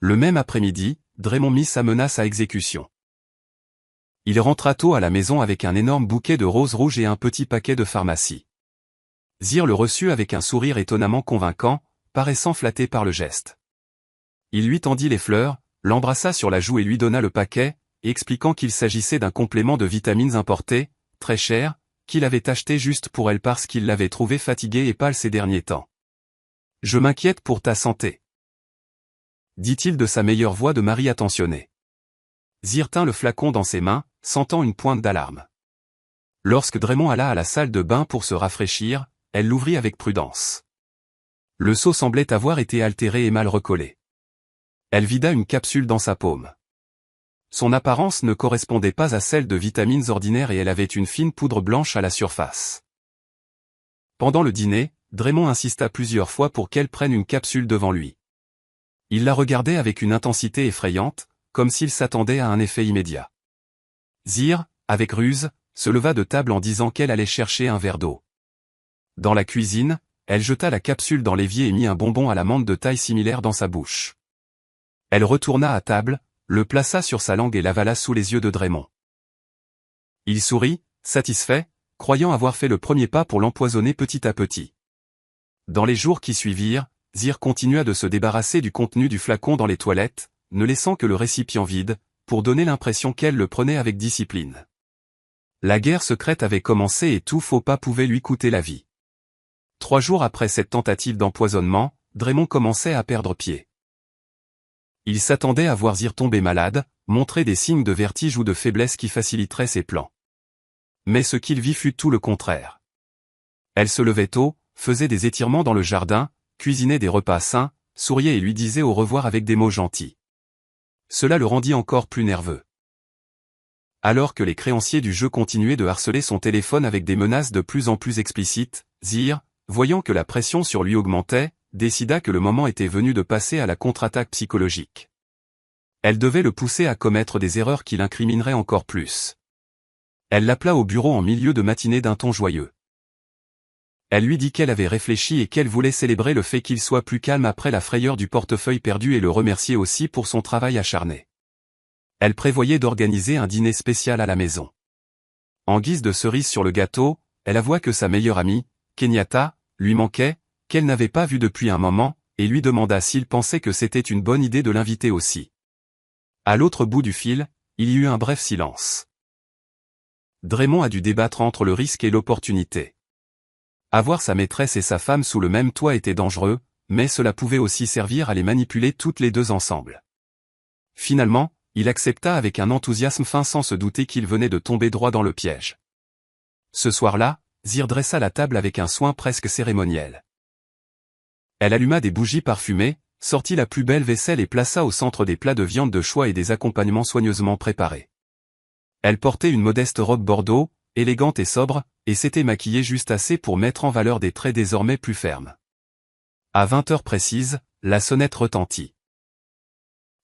Le même après-midi, Draymond mit sa menace à exécution. Il rentra tôt à la maison avec un énorme bouquet de roses rouges et un petit paquet de pharmacie. Zir le reçut avec un sourire étonnamment convaincant, paraissant flatté par le geste. Il lui tendit les fleurs, l'embrassa sur la joue et lui donna le paquet, expliquant qu'il s'agissait d'un complément de vitamines importé, très cher, qu'il avait acheté juste pour elle parce qu'il l'avait trouvée fatiguée et pâle ces derniers temps. « Je m'inquiète pour ta santé. » dit-il de sa meilleure voix de mari attentionné. Zir tint le flacon dans ses mains, sentant une pointe d'alarme. Lorsque Draymond alla à la salle de bain pour se rafraîchir, elle l'ouvrit avec prudence. Le seau semblait avoir été altéré et mal recollé. Elle vida une capsule dans sa paume. Son apparence ne correspondait pas à celle de vitamines ordinaires et elle avait une fine poudre blanche à la surface. Pendant le dîner, Draymond insista plusieurs fois pour qu'elle prenne une capsule devant lui. Il la regardait avec une intensité effrayante, comme s'il s'attendait à un effet immédiat. Zir, avec ruse, se leva de table en disant qu'elle allait chercher un verre d'eau. Dans la cuisine, elle jeta la capsule dans l'évier et mit un bonbon à l'amande de taille similaire dans sa bouche. Elle retourna à table, le plaça sur sa langue et l'avala sous les yeux de Draymond. Il sourit, satisfait, croyant avoir fait le premier pas pour l'empoisonner petit à petit. Dans les jours qui suivirent, Zir continua de se débarrasser du contenu du flacon dans les toilettes, ne laissant que le récipient vide, pour donner l'impression qu'elle le prenait avec discipline. La guerre secrète avait commencé et tout faux pas pouvait lui coûter la vie. 3 jours après cette tentative d'empoisonnement, Draymond commençait à perdre pied. Il s'attendait à voir Zir tomber malade, montrer des signes de vertige ou de faiblesse qui faciliteraient ses plans. Mais ce qu'il vit fut tout le contraire. Elle se levait tôt, faisait des étirements dans le jardin, cuisinait des repas sains, souriait et lui disait au revoir avec des mots gentils. Cela le rendit encore plus nerveux. Alors que les créanciers du jeu continuaient de harceler son téléphone avec des menaces de plus en plus explicites, Zir, voyant que la pression sur lui augmentait, décida que le moment était venu de passer à la contre-attaque psychologique. Elle devait le pousser à commettre des erreurs qui l'incrimineraient encore plus. Elle l'appela au bureau en milieu de matinée d'un ton joyeux. Elle lui dit qu'elle avait réfléchi et qu'elle voulait célébrer le fait qu'il soit plus calme après la frayeur du portefeuille perdu et le remercier aussi pour son travail acharné. Elle prévoyait d'organiser un dîner spécial à la maison. En guise de cerise sur le gâteau, elle avoua que sa meilleure amie, Kenyatta, lui manquait, qu'elle n'avait pas vue depuis un moment, et lui demanda s'il pensait que c'était une bonne idée de l'inviter aussi. À l'autre bout du fil, il y eut un bref silence. Draymond a dû débattre entre le risque et l'opportunité. Avoir sa maîtresse et sa femme sous le même toit était dangereux, mais cela pouvait aussi servir à les manipuler toutes les deux ensemble. Finalement, il accepta avec un enthousiasme fin sans se douter qu'il venait de tomber droit dans le piège. Ce soir-là, Zir dressa la table avec un soin presque cérémoniel. Elle alluma des bougies parfumées, sortit la plus belle vaisselle et plaça au centre des plats de viande de choix et des accompagnements soigneusement préparés. Elle portait une modeste robe bordeaux, élégante et sobre, et s'était maquillée juste assez pour mettre en valeur des traits désormais plus fermes. À 20 heures précises, la sonnette retentit.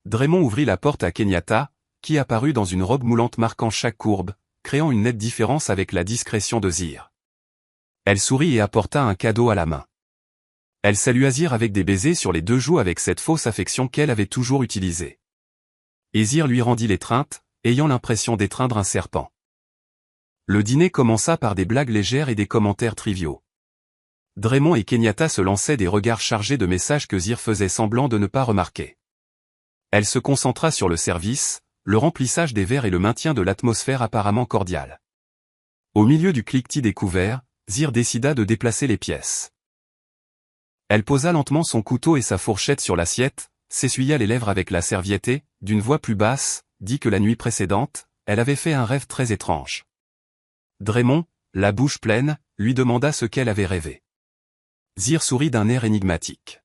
Draymond ouvrit la porte à Kenyatta, qui apparut dans une robe moulante marquant chaque courbe, créant une nette différence avec la discrétion de Zir. Elle sourit et apporta un cadeau à la main. Elle salua Zir avec des baisers sur les deux joues avec cette fausse affection qu'elle avait toujours utilisée. Et Zir lui rendit l'étreinte, ayant l'impression d'étreindre un serpent. Le dîner commença par des blagues légères et des commentaires triviaux. Draymond et Kenyatta se lançaient des regards chargés de messages que Zir faisait semblant de ne pas remarquer. Elle se concentra sur le service, le remplissage des verres et le maintien de l'atmosphère apparemment cordiale. Au milieu du cliquetis des couverts, Zir décida de déplacer les pièces. Elle posa lentement son couteau et sa fourchette sur l'assiette, s'essuya les lèvres avec la serviette et, d'une voix plus basse, dit que la nuit précédente, elle avait fait un rêve très étrange. Draymond, la bouche pleine, lui demanda ce qu'elle avait rêvé. Zir sourit d'un air énigmatique.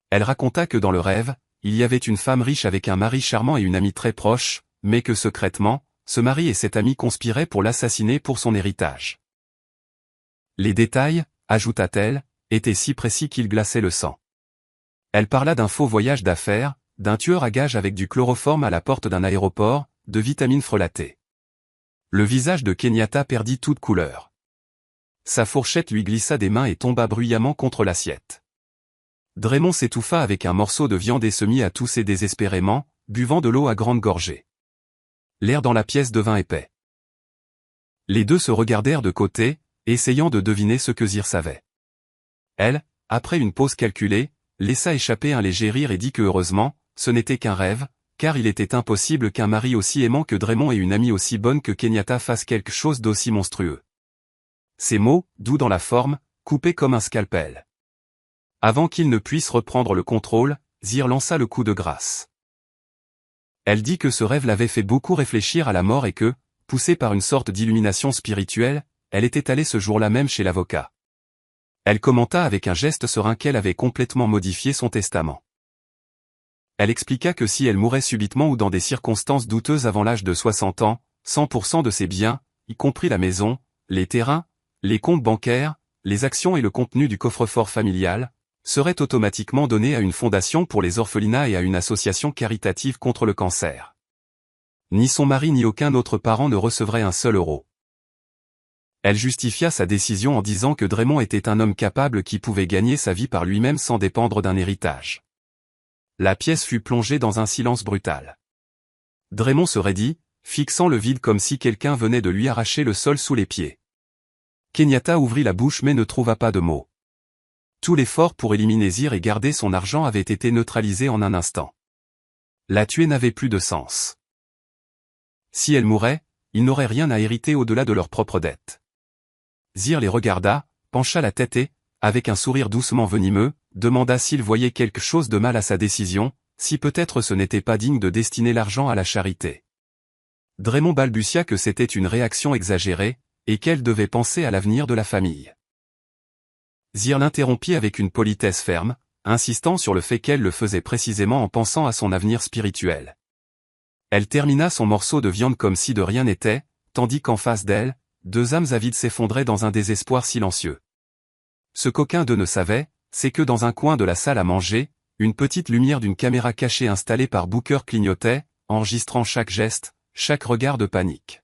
Elle raconta que dans le rêve, il y avait une femme riche avec un mari charmant et une amie très proche, mais que secrètement, ce mari et cette amie conspiraient pour l'assassiner pour son héritage. Les détails, ajouta-t-elle, étaient si précis qu'ils glaçaient le sang. Elle parla d'un faux voyage d'affaires, d'un tueur à gages avec du chloroforme à la porte d'un aéroport, de vitamines frelatées. Le visage de Kenyatta perdit toute couleur. Sa fourchette lui glissa des mains et tomba bruyamment contre l'assiette. Draymond s'étouffa avec un morceau de viande et se mit à tousser désespérément, buvant de l'eau à grandes gorgées. L'air dans la pièce devint épais. Les deux se regardèrent de côté, essayant de deviner ce que Zir savait. Elle, après une pause calculée, laissa échapper un léger rire et dit que heureusement, ce n'était qu'un rêve, car il était impossible qu'un mari aussi aimant que Draymond et une amie aussi bonne que Kenyatta fassent quelque chose d'aussi monstrueux. Ces mots, doux dans la forme, coupaient comme un scalpel. Avant qu'il ne puisse reprendre le contrôle, Zir lança le coup de grâce. Elle dit que ce rêve l'avait fait beaucoup réfléchir à la mort et que, poussée par une sorte d'illumination spirituelle, elle était allée ce jour-là même chez l'avocat. Elle commenta avec un geste serein qu'elle avait complètement modifié son testament. Elle expliqua que si elle mourait subitement ou dans des circonstances douteuses avant l'âge de 60 ans, 100% de ses biens, y compris la maison, les terrains, les comptes bancaires, les actions et le contenu du coffre-fort familial, seraient automatiquement donnés à une fondation pour les orphelinats et à une association caritative contre le cancer. Ni son mari ni aucun autre parent ne recevrait un seul euro. Elle justifia sa décision en disant que Draymond était un homme capable qui pouvait gagner sa vie par lui-même sans dépendre d'un héritage. La pièce fut plongée dans un silence brutal. Draymond se raidit, fixant le vide comme si quelqu'un venait de lui arracher le sol sous les pieds. Kenyatta ouvrit la bouche mais ne trouva pas de mots. Tout l'effort pour éliminer Zir et garder son argent avait été neutralisé en un instant. La tuer n'avait plus de sens. Si elle mourait, ils n'auraient rien à hériter au-delà de leurs propres dettes. Zir les regarda, pencha la tête et, avec un sourire doucement venimeux, demanda s'il voyait quelque chose de mal à sa décision, si peut-être ce n'était pas digne de destiner l'argent à la charité. Draymond balbutia que c'était une réaction exagérée, et qu'elle devait penser à l'avenir de la famille. Zir l'interrompit avec une politesse ferme, insistant sur le fait qu'elle le faisait précisément en pensant à son avenir spirituel. Elle termina son morceau de viande comme si de rien n'était, tandis qu'en face d'elle, deux âmes avides s'effondraient dans un désespoir silencieux. Ce qu'aucun d'eux ne savait, c'est que dans un coin de la salle à manger, une petite lumière d'une caméra cachée installée par Booker clignotait, enregistrant chaque geste, chaque regard de panique.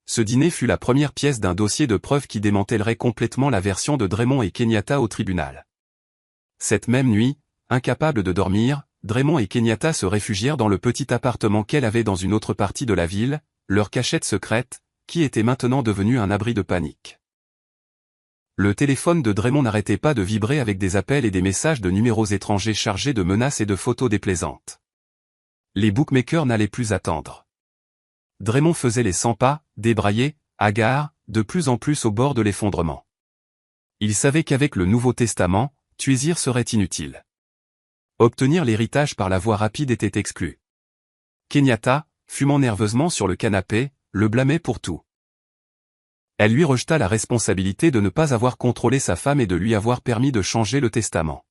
Ce dîner fut la première pièce d'un dossier de preuves qui démantèlerait complètement la version de Draymond et Kenyatta au tribunal. Cette même nuit, incapables de dormir, Draymond et Kenyatta se réfugièrent dans le petit appartement qu'elle avait dans une autre partie de la ville, leur cachette secrète, qui était maintenant devenu un abri de panique. Le téléphone de Draymond n'arrêtait pas de vibrer avec des appels et des messages de numéros étrangers chargés de menaces et de photos déplaisantes. Les bookmakers n'allaient plus attendre. Draymond faisait les 100 pas, débraillé, hagard, de plus en plus au bord de l'effondrement. Il savait qu'avec le Nouveau Testament, tuer Zir serait inutile. Obtenir l'héritage par la voie rapide était exclu. Kenyatta, fumant nerveusement sur le canapé, le blâmait pour tout. Elle lui rejeta la responsabilité de ne pas avoir contrôlé sa femme et de lui avoir permis de changer le testament.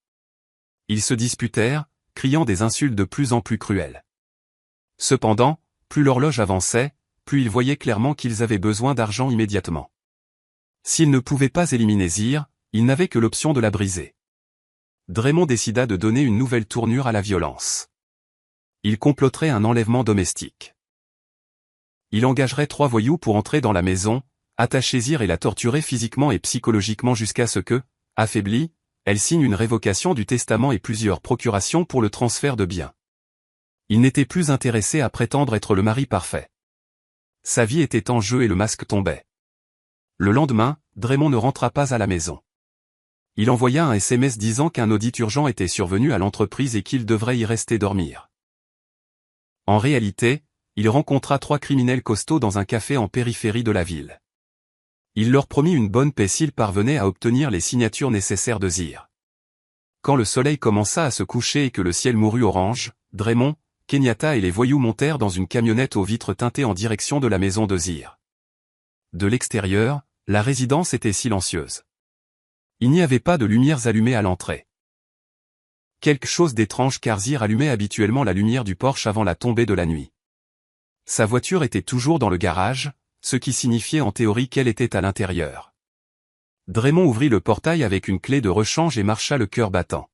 Ils se disputèrent, criant des insultes de plus en plus cruelles. Cependant, plus l'horloge avançait, plus ils voyaient clairement qu'ils avaient besoin d'argent immédiatement. S'ils ne pouvaient pas éliminer Zir, ils n'avaient que l'option de la briser. Draymond décida de donner une nouvelle tournure à la violence. Il comploterait un enlèvement domestique. Il engagerait 3 voyous pour entrer dans la maison, attacher Zir et la torturer physiquement et psychologiquement jusqu'à ce que, affaiblie, elle signe une révocation du testament et plusieurs procurations pour le transfert de biens. Il n'était plus intéressé à prétendre être le mari parfait. Sa vie était en jeu et le masque tombait. Le lendemain, Draymond ne rentra pas à la maison. Il envoya un SMS disant qu'un audit urgent était survenu à l'entreprise et qu'il devrait y rester dormir. En réalité, il rencontra 3 criminels costauds dans un café en périphérie de la ville. Il leur promit une bonne paie s'ils parvenaient à obtenir les signatures nécessaires de Zir. Quand le soleil commença à se coucher et que le ciel mourut orange, Draymond, Kenyatta et les voyous montèrent dans une camionnette aux vitres teintées en direction de la maison de Zir. De l'extérieur, la résidence était silencieuse. Il n'y avait pas de lumières allumées à l'entrée. Quelque chose d'étrange car Zir allumait habituellement la lumière du porche avant la tombée de la nuit. Sa voiture était toujours dans le garage, ce qui signifiait en théorie qu'elle était à l'intérieur. Draymond ouvrit le portail avec une clé de rechange et marcha le cœur battant.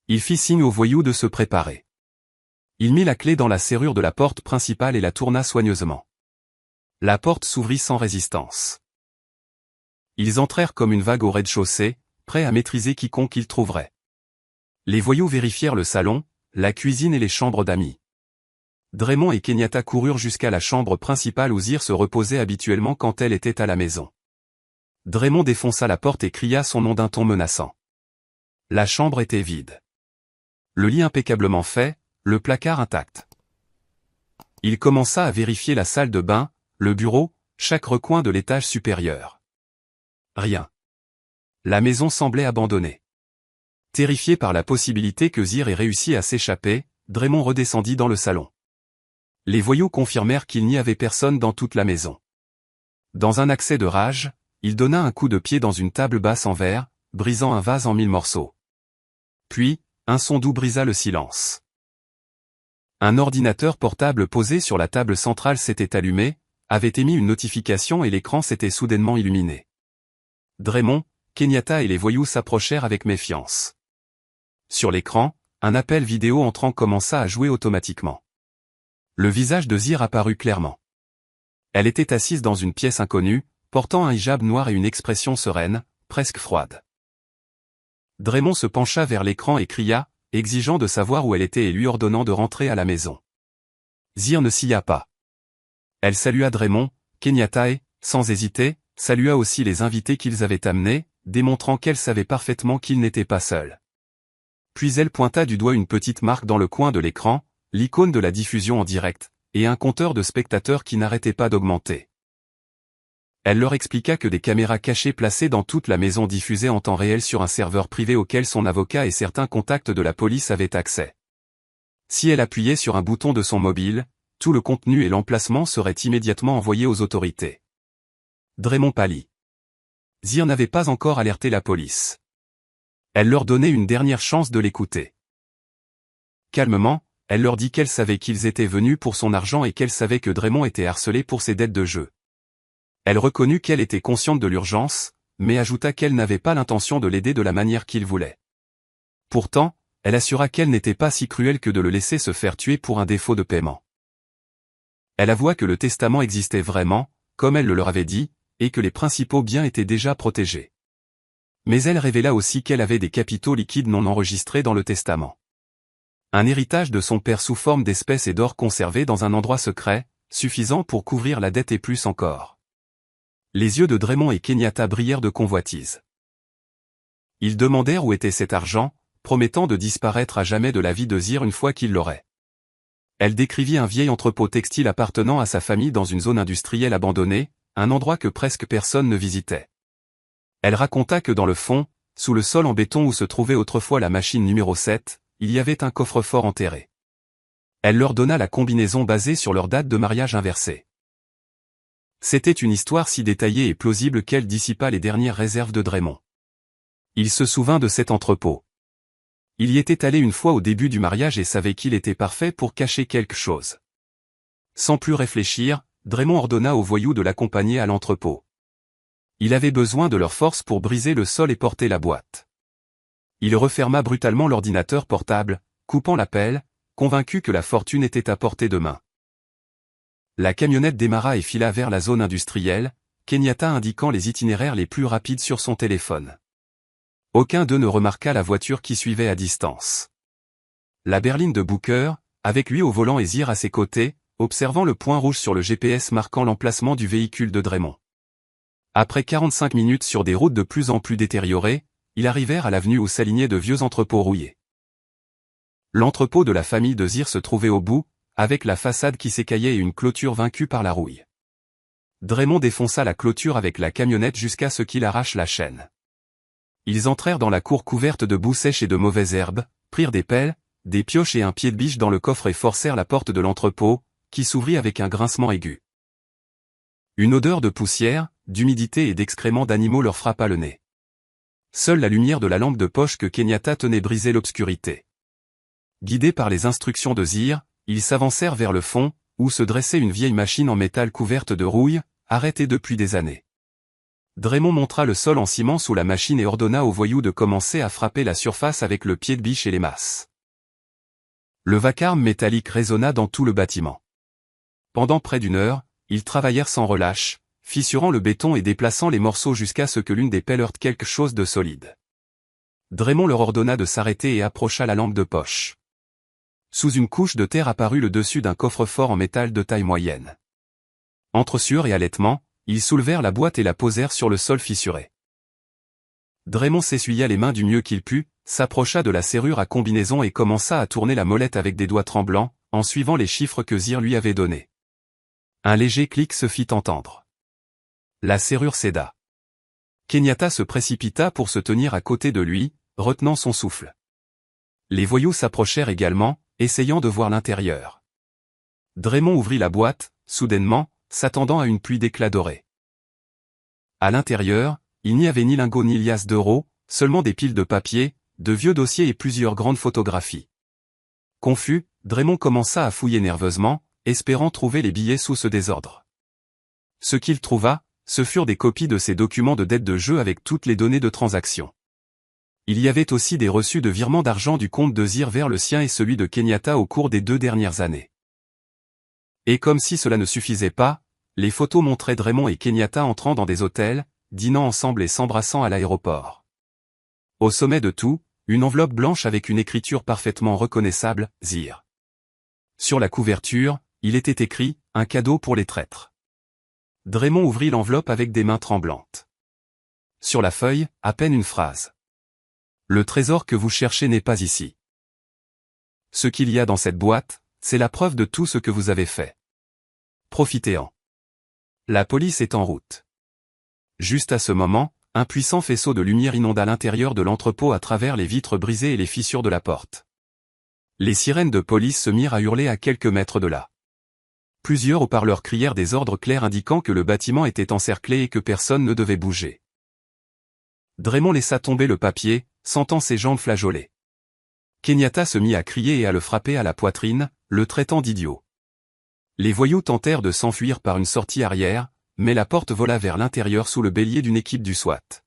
Il fit signe aux voyous de se préparer. Il mit la clé dans la serrure de la porte principale et la tourna soigneusement. La porte s'ouvrit sans résistance. Ils entrèrent comme une vague au rez-de-chaussée, prêts à maîtriser quiconque ils trouveraient. Les voyous vérifièrent le salon, la cuisine et les chambres d'amis. Draymond et Kenyatta coururent jusqu'à la chambre principale où Zir se reposait habituellement quand elle était à la maison. Draymond défonça la porte et cria son nom d'un ton menaçant. La chambre était vide. Le lit impeccablement fait, le placard intact. Il commença à vérifier la salle de bain, le bureau, chaque recoin de l'étage supérieur. Rien. La maison semblait abandonnée. Terrifié par la possibilité que Zir ait réussi à s'échapper, Draymond redescendit dans le salon. Les voyous confirmèrent qu'il n'y avait personne dans toute la maison. Dans un accès de rage, il donna un coup de pied dans une table basse en verre, brisant un vase en 1000 morceaux. Puis, un son doux brisa le silence. Un ordinateur portable posé sur la table centrale s'était allumé, avait émis une notification et l'écran s'était soudainement illuminé. Draymond, Kenyatta et les voyous s'approchèrent avec méfiance. Sur l'écran, un appel vidéo entrant commença à jouer automatiquement. Le visage de Zir apparut clairement. Elle était assise dans une pièce inconnue, portant un hijab noir et une expression sereine, presque froide. Draymond se pencha vers l'écran et cria, exigeant de savoir où elle était et lui ordonnant de rentrer à la maison. Zir ne s'y a pas. Elle salua Draymond, Kenyatta et, sans hésiter, salua aussi les invités qu'ils avaient amenés, démontrant qu'elle savait parfaitement qu'ils n'étaient pas seuls. Puis elle pointa du doigt une petite marque dans le coin de l'écran, l'icône de la diffusion en direct, et un compteur de spectateurs qui n'arrêtait pas d'augmenter. Elle leur expliqua que des caméras cachées placées dans toute la maison diffusaient en temps réel sur un serveur privé auquel son avocat et certains contacts de la police avaient accès. Si elle appuyait sur un bouton de son mobile, tout le contenu et l'emplacement seraient immédiatement envoyés aux autorités. Draymond pâlit. Zir n'avait pas encore alerté la police. Elle leur donnait une dernière chance de l'écouter. Calmement, elle leur dit qu'elle savait qu'ils étaient venus pour son argent et qu'elle savait que Draymond était harcelé pour ses dettes de jeu. Elle reconnut qu'elle était consciente de l'urgence, mais ajouta qu'elle n'avait pas l'intention de l'aider de la manière qu'il voulait. Pourtant, elle assura qu'elle n'était pas si cruelle que de le laisser se faire tuer pour un défaut de paiement. Elle avoua que le testament existait vraiment, comme elle le leur avait dit, et que les principaux biens étaient déjà protégés. Mais elle révéla aussi qu'elle avait des capitaux liquides non enregistrés dans le testament. Un héritage de son père sous forme d'espèces et d'or conservé dans un endroit secret, suffisant pour couvrir la dette et plus encore. Les yeux de Draymond et Kenyatta brillèrent de convoitise. Ils demandèrent où était cet argent, promettant de disparaître à jamais de la vie de Zir une fois qu'il l'aurait. Elle décrivit un vieil entrepôt textile appartenant à sa famille dans une zone industrielle abandonnée, un endroit que presque personne ne visitait. Elle raconta que dans le fond, sous le sol en béton où se trouvait autrefois la machine numéro 7, il y avait un coffre-fort enterré. Elle leur donna la combinaison basée sur leur date de mariage inversée. C'était une histoire si détaillée et plausible qu'elle dissipa les dernières réserves de Draymond. Il se souvint de cet entrepôt. Il y était allé une fois au début du mariage et savait qu'il était parfait pour cacher quelque chose. Sans plus réfléchir, Draymond ordonna aux voyous de l'accompagner à l'entrepôt. Il avait besoin de leur force pour briser le sol et porter la boîte. Il referma brutalement l'ordinateur portable, coupant l'appel, convaincu que la fortune était à portée de main. La camionnette démarra et fila vers la zone industrielle, Kenyatta indiquant les itinéraires les plus rapides sur son téléphone. Aucun d'eux ne remarqua la voiture qui suivait à distance. La berline de Booker, avec lui au volant et Zir à ses côtés, observant le point rouge sur le GPS marquant l'emplacement du véhicule de Draymond. Après 45 minutes sur des routes de plus en plus détériorées, ils arrivèrent à l'avenue où s'alignaient de vieux entrepôts rouillés. L'entrepôt de la famille de Zir se trouvait au bout, avec la façade qui s'écaillait et une clôture vaincue par la rouille. Draymond défonça la clôture avec la camionnette jusqu'à ce qu'il arrache la chaîne. Ils entrèrent dans la cour couverte de boue sèche et de mauvaises herbes, prirent des pelles, des pioches et un pied de biche dans le coffre et forcèrent la porte de l'entrepôt, qui s'ouvrit avec un grincement aigu. Une odeur de poussière, d'humidité et d'excréments d'animaux leur frappa le nez. Seule la lumière de la lampe de poche que Kenyatta tenait brisait l'obscurité. Guidés par les instructions de Zir, ils s'avancèrent vers le fond, où se dressait une vieille machine en métal couverte de rouille, arrêtée depuis des années. Draymond montra le sol en ciment sous la machine et ordonna aux voyous de commencer à frapper la surface avec le pied de biche et les masses. Le vacarme métallique résonna dans tout le bâtiment. Pendant près d'une heure, ils travaillèrent sans relâche, fissurant le béton et déplaçant les morceaux jusqu'à ce que l'une des pelles heurte quelque chose de solide. Draymond leur ordonna de s'arrêter et approcha la lampe de poche. Sous une couche de terre apparut le dessus d'un coffre-fort en métal de taille moyenne. Entre sueur et halètement, ils soulevèrent la boîte et la posèrent sur le sol fissuré. Draymond s'essuya les mains du mieux qu'il put, s'approcha de la serrure à combinaison et commença à tourner la molette avec des doigts tremblants, en suivant les chiffres que Zir lui avait donnés. Un léger clic se fit entendre. La serrure céda. Kenyatta se précipita pour se tenir à côté de lui, retenant son souffle. Les voyous s'approchèrent également, essayant de voir l'intérieur. Draymond ouvrit la boîte, soudainement, s'attendant à une pluie d'éclats dorés. À l'intérieur, il n'y avait ni lingots ni liasses d'euros, seulement des piles de papier, de vieux dossiers et plusieurs grandes photographies. Confus, Draymond commença à fouiller nerveusement, espérant trouver les billets sous ce désordre. Ce qu'il trouva, ce furent des copies de ses documents de dette de jeu avec toutes les données de transaction. Il y avait aussi des reçus de virement d'argent du compte de Zir vers le sien et celui de Kenyatta au cours des 2 dernières années. Et comme si cela ne suffisait pas, les photos montraient Draymond et Kenyatta entrant dans des hôtels, dînant ensemble et s'embrassant à l'aéroport. Au sommet de tout, une enveloppe blanche avec une écriture parfaitement reconnaissable, Zir. Sur la couverture, il était écrit « Un cadeau pour les traîtres ». Draymond ouvrit l'enveloppe avec des mains tremblantes. Sur la feuille, à peine une phrase. « Le trésor que vous cherchez n'est pas ici. Ce qu'il y a dans cette boîte, c'est la preuve de tout ce que vous avez fait. Profitez-en. La police est en route. » Juste à ce moment, un puissant faisceau de lumière inonda l'intérieur de l'entrepôt à travers les vitres brisées et les fissures de la porte. Les sirènes de police se mirent à hurler à quelques mètres de là. Plusieurs haut-parleurs crièrent des ordres clairs indiquant que le bâtiment était encerclé et que personne ne devait bouger. Draymond laissa tomber le papier, sentant ses jambes flageoler. Kenyatta se mit à crier et à le frapper à la poitrine, le traitant d'idiot. Les voyous tentèrent de s'enfuir par une sortie arrière, mais la porte vola vers l'intérieur sous le bélier d'une équipe du SWAT.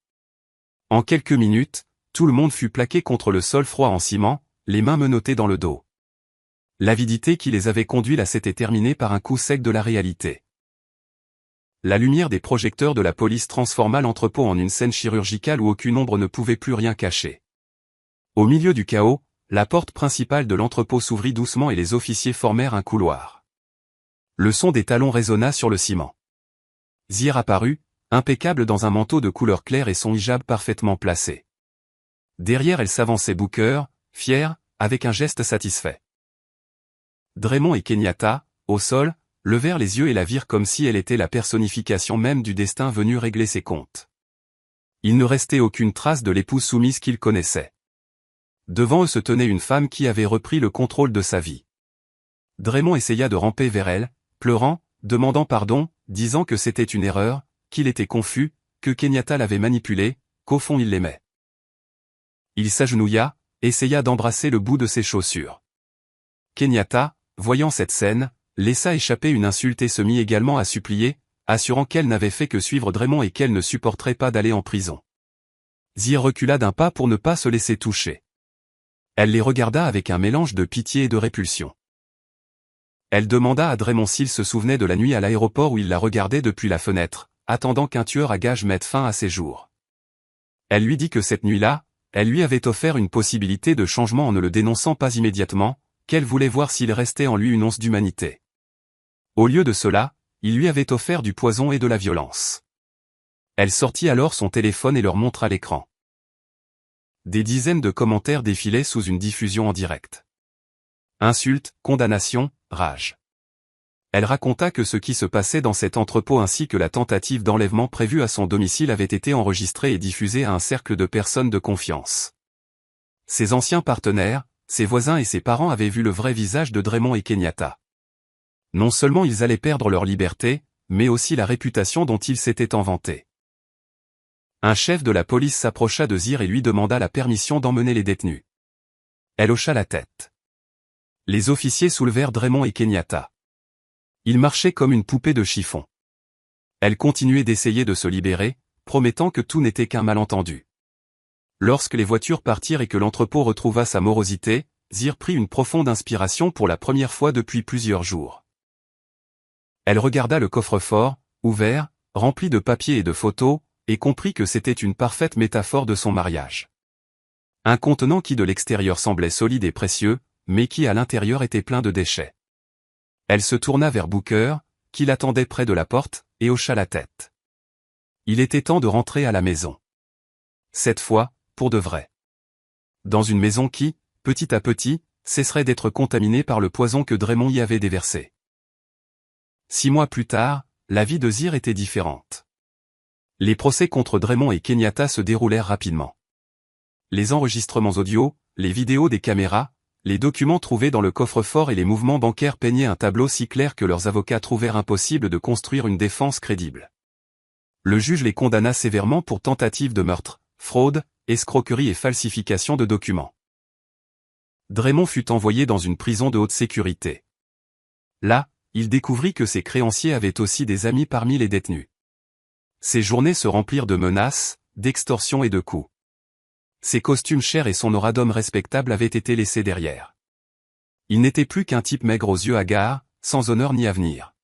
En quelques minutes, tout le monde fut plaqué contre le sol froid en ciment, les mains menottées dans le dos. L'avidité qui les avait conduits là s'était terminée par un coup sec de la réalité. La lumière des projecteurs de la police transforma l'entrepôt en une scène chirurgicale où aucune ombre ne pouvait plus rien cacher. Au milieu du chaos, la porte principale de l'entrepôt s'ouvrit doucement et les officiers formèrent un couloir. Le son des talons résonna sur le ciment. Zir apparut, impeccable dans un manteau de couleur claire et son hijab parfaitement placé. Derrière elle s'avançait Booker, fier, avec un geste satisfait. Draymond et Kenyatta, au sol, levèrent les yeux et la virent comme si elle était la personnification même du destin venu régler ses comptes. Il ne restait aucune trace de l'épouse soumise qu'ils connaissaient. Devant eux se tenait une femme qui avait repris le contrôle de sa vie. Draymond essaya de ramper vers elle, pleurant, demandant pardon, disant que c'était une erreur, qu'il était confus, que Kenyatta l'avait manipulé, qu'au fond il l'aimait. Il s'agenouilla, essaya d'embrasser le bout de ses chaussures. Kenyatta, voyant cette scène, laissa échapper une insulte et se mit également à supplier, assurant qu'elle n'avait fait que suivre Draymond et qu'elle ne supporterait pas d'aller en prison. Zir recula d'un pas pour ne pas se laisser toucher. Elle les regarda avec un mélange de pitié et de répulsion. Elle demanda à Draymond s'il se souvenait de la nuit à l'aéroport où il la regardait depuis la fenêtre, attendant qu'un tueur à gages mette fin à ses jours. Elle lui dit que cette nuit-là, elle lui avait offert une possibilité de changement en ne le dénonçant pas immédiatement, qu'elle voulait voir s'il restait en lui une once d'humanité. Au lieu de cela, il lui avait offert du poison et de la violence. Elle sortit alors son téléphone et leur montra l'écran. Des dizaines de commentaires défilaient sous une diffusion en direct. Insultes, condamnations, rage. Elle raconta que ce qui se passait dans cet entrepôt ainsi que la tentative d'enlèvement prévue à son domicile avait été enregistrée et diffusée à un cercle de personnes de confiance. Ses anciens partenaires, ses voisins et ses parents avaient vu le vrai visage de Draymond et Kenyatta. Non seulement ils allaient perdre leur liberté, mais aussi la réputation dont ils s'étaient inventés. Un chef de la police s'approcha de Zir et lui demanda la permission d'emmener les détenus. Elle hocha la tête. Les officiers soulevèrent Draymond et Kenyatta. Ils marchaient comme une poupée de chiffon. Elle continuait d'essayer de se libérer, promettant que tout n'était qu'un malentendu. Lorsque les voitures partirent et que l'entrepôt retrouva sa morosité, Zir prit une profonde inspiration pour la première fois depuis plusieurs jours. Elle regarda le coffre-fort, ouvert, rempli de papiers et de photos, et comprit que c'était une parfaite métaphore de son mariage. Un contenant qui de l'extérieur semblait solide et précieux, mais qui à l'intérieur était plein de déchets. Elle se tourna vers Booker, qui l'attendait près de la porte, et hocha la tête. Il était temps de rentrer à la maison. Cette fois, pour de vrai. Dans une maison qui, petit à petit, cesserait d'être contaminée par le poison que Draymond y avait déversé. 6 mois plus tard, la vie de Zir était différente. Les procès contre Draymond et Kenyatta se déroulèrent rapidement. Les enregistrements audio, les vidéos des caméras, les documents trouvés dans le coffre-fort et les mouvements bancaires peignaient un tableau si clair que leurs avocats trouvèrent impossible de construire une défense crédible. Le juge les condamna sévèrement pour tentative de meurtre, fraude, escroquerie et falsification de documents. Draymond fut envoyé dans une prison de haute sécurité. Là, il découvrit que ses créanciers avaient aussi des amis parmi les détenus. Ses journées se remplirent de menaces, d'extorsions et de coups. Ses costumes chers et son aura d'homme respectable avaient été laissés derrière. Il n'était plus qu'un type maigre aux yeux hagards, sans honneur ni avenir.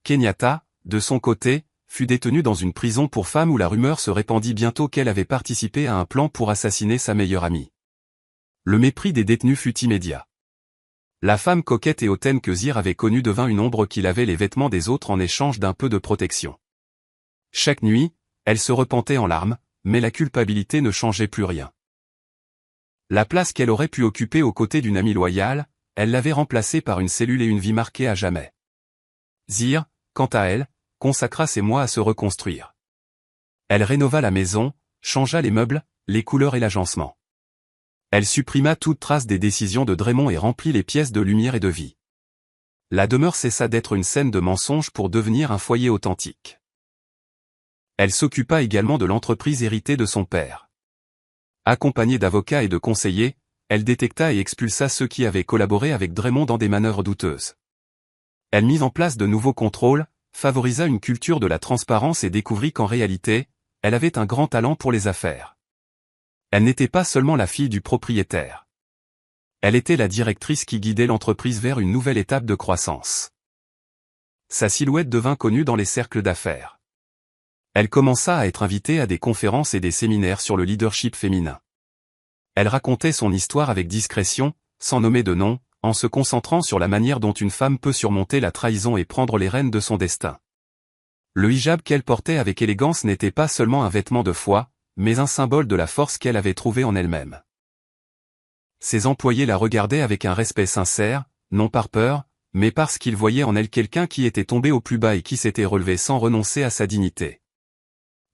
Kenyatta, de son côté, fut détenu dans une prison pour femmes où la rumeur se répandit bientôt qu'elle avait participé à un plan pour assassiner sa meilleure amie. Le mépris des détenus fut immédiat. La femme coquette et hautaine que Zir avait connue devint une ombre qui lavait les vêtements des autres en échange d'un peu de protection. Chaque nuit, elle se repentait en larmes, mais la culpabilité ne changeait plus rien. La place qu'elle aurait pu occuper aux côtés d'une amie loyale, elle l'avait remplacée par une cellule et une vie marquée à jamais. Zir, quant à elle, consacra ses mois à se reconstruire. Elle rénova la maison, changea les meubles, les couleurs et l'agencement. Elle supprima toute trace des décisions de Draymond et remplit les pièces de lumière et de vie. La demeure cessa d'être une scène de mensonges pour devenir un foyer authentique. Elle s'occupa également de l'entreprise héritée de son père. Accompagnée d'avocats et de conseillers, elle détecta et expulsa ceux qui avaient collaboré avec Draymond dans des manœuvres douteuses. Elle mit en place de nouveaux contrôles, favorisa une culture de la transparence et découvrit qu'en réalité, elle avait un grand talent pour les affaires. Elle n'était pas seulement la fille du propriétaire. Elle était la directrice qui guidait l'entreprise vers une nouvelle étape de croissance. Sa silhouette devint connue dans les cercles d'affaires. Elle commença à être invitée à des conférences et des séminaires sur le leadership féminin. Elle racontait son histoire avec discrétion, sans nommer de nom, en se concentrant sur la manière dont une femme peut surmonter la trahison et prendre les rênes de son destin. le hijab qu'elle portait avec élégance n'était pas seulement un vêtement de foi, mais un symbole de la force qu'elle avait trouvée en elle-même. Ses employés la regardaient avec un respect sincère, non par peur, mais parce qu'ils voyaient en elle quelqu'un qui était tombé au plus bas et qui s'était relevé sans renoncer à sa dignité.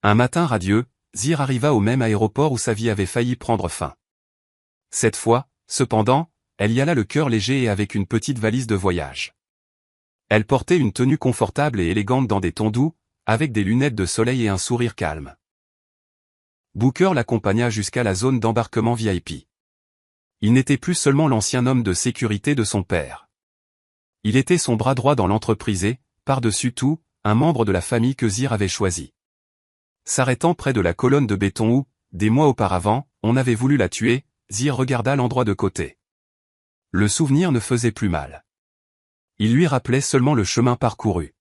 Un matin radieux, Zir arriva au même aéroport où sa vie avait failli prendre fin. Cette fois, cependant, elle y alla le cœur léger et avec une petite valise de voyage. Elle portait une tenue confortable et élégante dans des tons doux, avec des lunettes de soleil et un sourire calme. Booker l'accompagna jusqu'à la zone d'embarquement VIP. Il n'était plus seulement l'ancien homme de sécurité de son père. Il était son bras droit dans l'entreprise et, par-dessus tout, un membre de la famille que Zir avait choisi. S'arrêtant près de la colonne de béton où, des mois auparavant, on avait voulu la tuer, Zir regarda l'endroit de côté. Le souvenir ne faisait plus mal. Il lui rappelait seulement le chemin parcouru.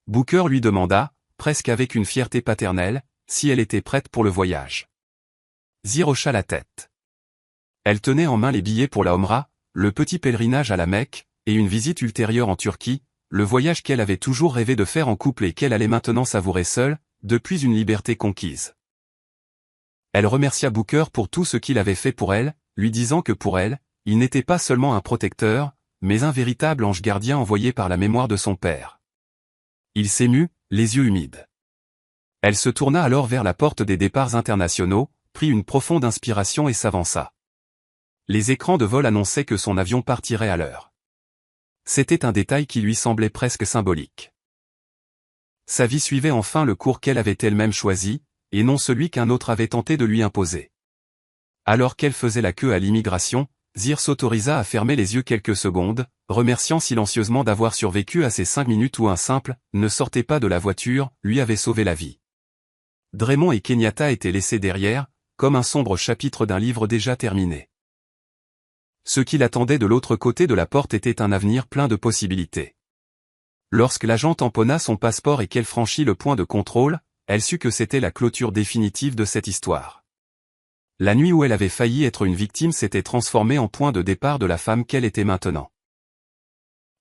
Booker lui demanda, presque avec une fierté paternelle, si elle était prête pour le voyage. Zir hocha la tête. Elle tenait en main les billets pour la Omra, le petit pèlerinage à la Mecque, et une visite ultérieure en Turquie, le voyage qu'elle avait toujours rêvé de faire en couple et qu'elle allait maintenant savourer seule, depuis une liberté conquise. Elle remercia Booker pour tout ce qu'il avait fait pour elle, lui disant que pour elle, il n'était pas seulement un protecteur, mais un véritable ange gardien envoyé par la mémoire de son père. Il s'émut, les yeux humides. Elle se tourna alors vers la porte des départs internationaux, prit une profonde inspiration et s'avança. Les écrans de vol annonçaient que son avion partirait à l'heure. C'était un détail qui lui semblait presque symbolique. Sa vie suivait enfin le cours qu'elle avait elle-même choisi, et non celui qu'un autre avait tenté de lui imposer. Alors qu'elle faisait la queue à l'immigration, Zir s'autorisa à fermer les yeux quelques secondes, remerciant silencieusement d'avoir survécu à ces 5 minutes où un simple « ne sortez pas de la voiture » lui avait sauvé la vie. Draymond et Kenyatta étaient laissés derrière, comme un sombre chapitre d'un livre déjà terminé. Ce qui l'attendait de l'autre côté de la porte était un avenir plein de possibilités. Lorsque l'agent tamponna son passeport et qu'elle franchit le point de contrôle, elle sut que c'était la clôture définitive de cette histoire. La nuit où elle avait failli être une victime s'était transformée en point de départ de la femme qu'elle était maintenant.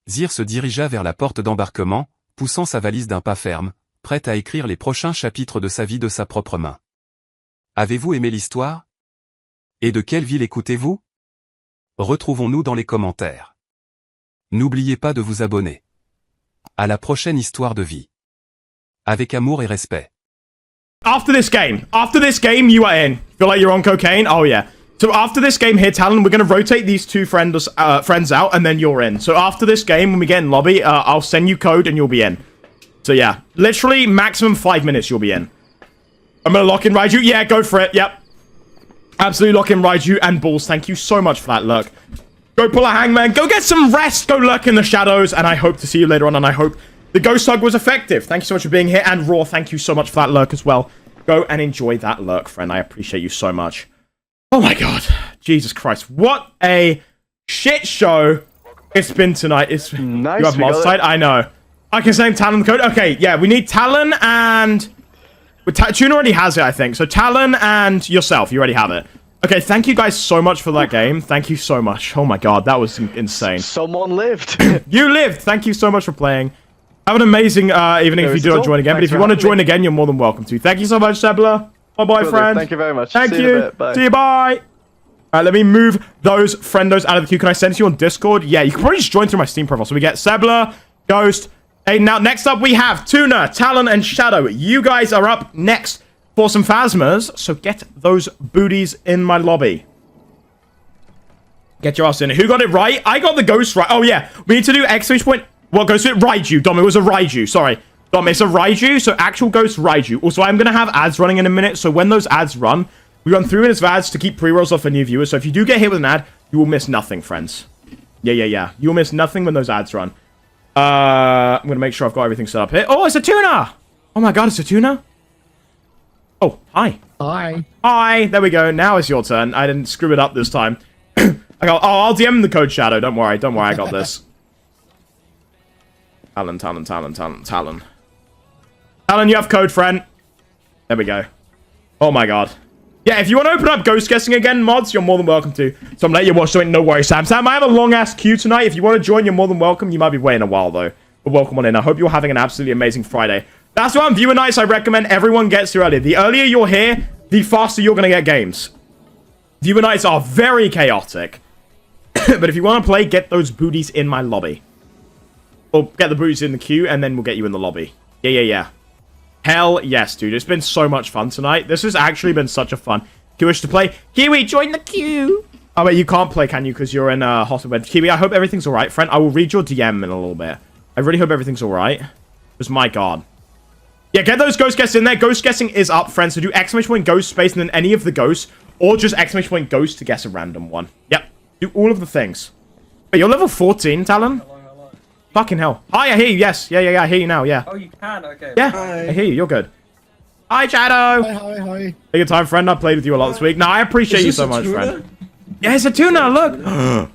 Zir se dirigea vers la porte d'embarquement, poussant sa valise d'un pas ferme, prête à écrire les prochains chapitres de sa vie de sa propre main. Avez-vous aimé l'histoire? Et de quelle ville écoutez-vous? Retrouvons-nous dans les commentaires. N'oubliez pas de vous abonner. À la prochaine histoire de vie. Avec amour et respect. After this game, you are in. Feel like you're on cocaine? Oh yeah. So after this game here, Talon, we're gonna rotate these two friends out, and then you're in. So after this game, when we get in lobby, I'll send you code and you'll be in. So yeah, literally maximum 5 minutes you'll be in. I'm gonna lock in Raiju. Yeah, go for it. Yep. Absolutely lock in Raiju and Balls. Thank you so much for that, Lurk. Go pull a hangman. Go get some rest. Go lurk in the shadows. And I hope to see you later on. And I hope the ghost hug was effective. Thank you so much for being here. And Raw, thank you so much for that lurk as well. Go and enjoy that lurk, friend. I appreciate you so much. Oh my god. Jesus Christ. What a shit show it's been tonight. It's nice. You have mod side? I know. I can send Talon the code. Okay, yeah, we need Talon and... Tune already has it, I think. So Talon and yourself, you already have it. Okay, thank you guys so much for that game. Thank you so much. Oh my god, that was insane. Someone lived. You lived. Thank you so much for playing. Have an amazing evening if you do not join again. But if you want to join again, you're more than welcome to. Thank you so much, Sebla. Bye-bye, friend. Thank you very much. Thank you. See you, bye. Alright, let me move those friendos out of the queue. Can I send it to you on Discord? Yeah, you can probably just join through my Steam profile. So we get Sebla, Ghost. Hey, now next up we have Tuna, Talon, and Shadow. You guys are up next for some Phasmas, so get those booties in my lobby. Get your ass in it. Who got it right? I got the ghost right. Oh, yeah. We need to do exclamation point. What ghost? Raiju. Dom, it was a Raiju. Sorry. Dom, it's a Raiju, so actual ghost Raiju. Also, I'm going to have ads running in a minute, so when those ads run, we run 3 minutes of ads to keep pre-rolls off for new viewers, so if you do get hit with an ad, you will miss nothing, friends. Yeah. You'll miss nothing when those ads run. I'm going to make sure I've got everything set up here. Oh, it's a Tuna! Oh my god, it's a Tuna? Oh, hi. Hi. Hi, there we go. Now it's your turn. I didn't screw it up this time. I'll DM the code Shadow. Don't worry, I got this. Talon. Talon, you have code, friend. There we go. Oh my god. Yeah, if you want to open up ghost guessing again, mods, you're more than welcome to. So I'm letting you watch something. No worries, Sam. Sam, I have a long-ass queue tonight. If you want to join, you're more than welcome. You might be waiting a while, though. welcome on in. I hope you're having an absolutely amazing Friday. That's why on viewer nights, I recommend everyone gets here early. The earlier you're here, the faster you're going to get games. Viewer nights are very chaotic. But if you want to play, get those booties in my lobby. Or get the booties in the queue, and then we'll get you in the lobby. Yeah. Hell yes, dude. It's been so much fun tonight. This has actually been such a fun. Wish to play? Kiwi, join the queue. Oh, wait, you can't play, can you? Because you're in hospital bed. Kiwi, I hope everything's alright, friend. I will read your DM in a little bit. I really hope everything's alright. Because, my God. Yeah, get those ghost guesses in there. Ghost guessing is up, friends. So do exclamation point ghost space and then any of the ghosts. Or just exclamation point ghost to guess a random one. Yep. Do all of the things. Wait, you're level 14, Talon? Hello. Fucking hell. Hi, I hear you. Yes. Yeah. I hear you now. Yeah. Oh, you can? Okay. Yeah. Hi. I hear you. You're good. Hi, Shadow. Hi. Take your time, friend. I played with you a lot this week. No, I appreciate you so much, friend. Yeah, it's a tuna. Look. Oh,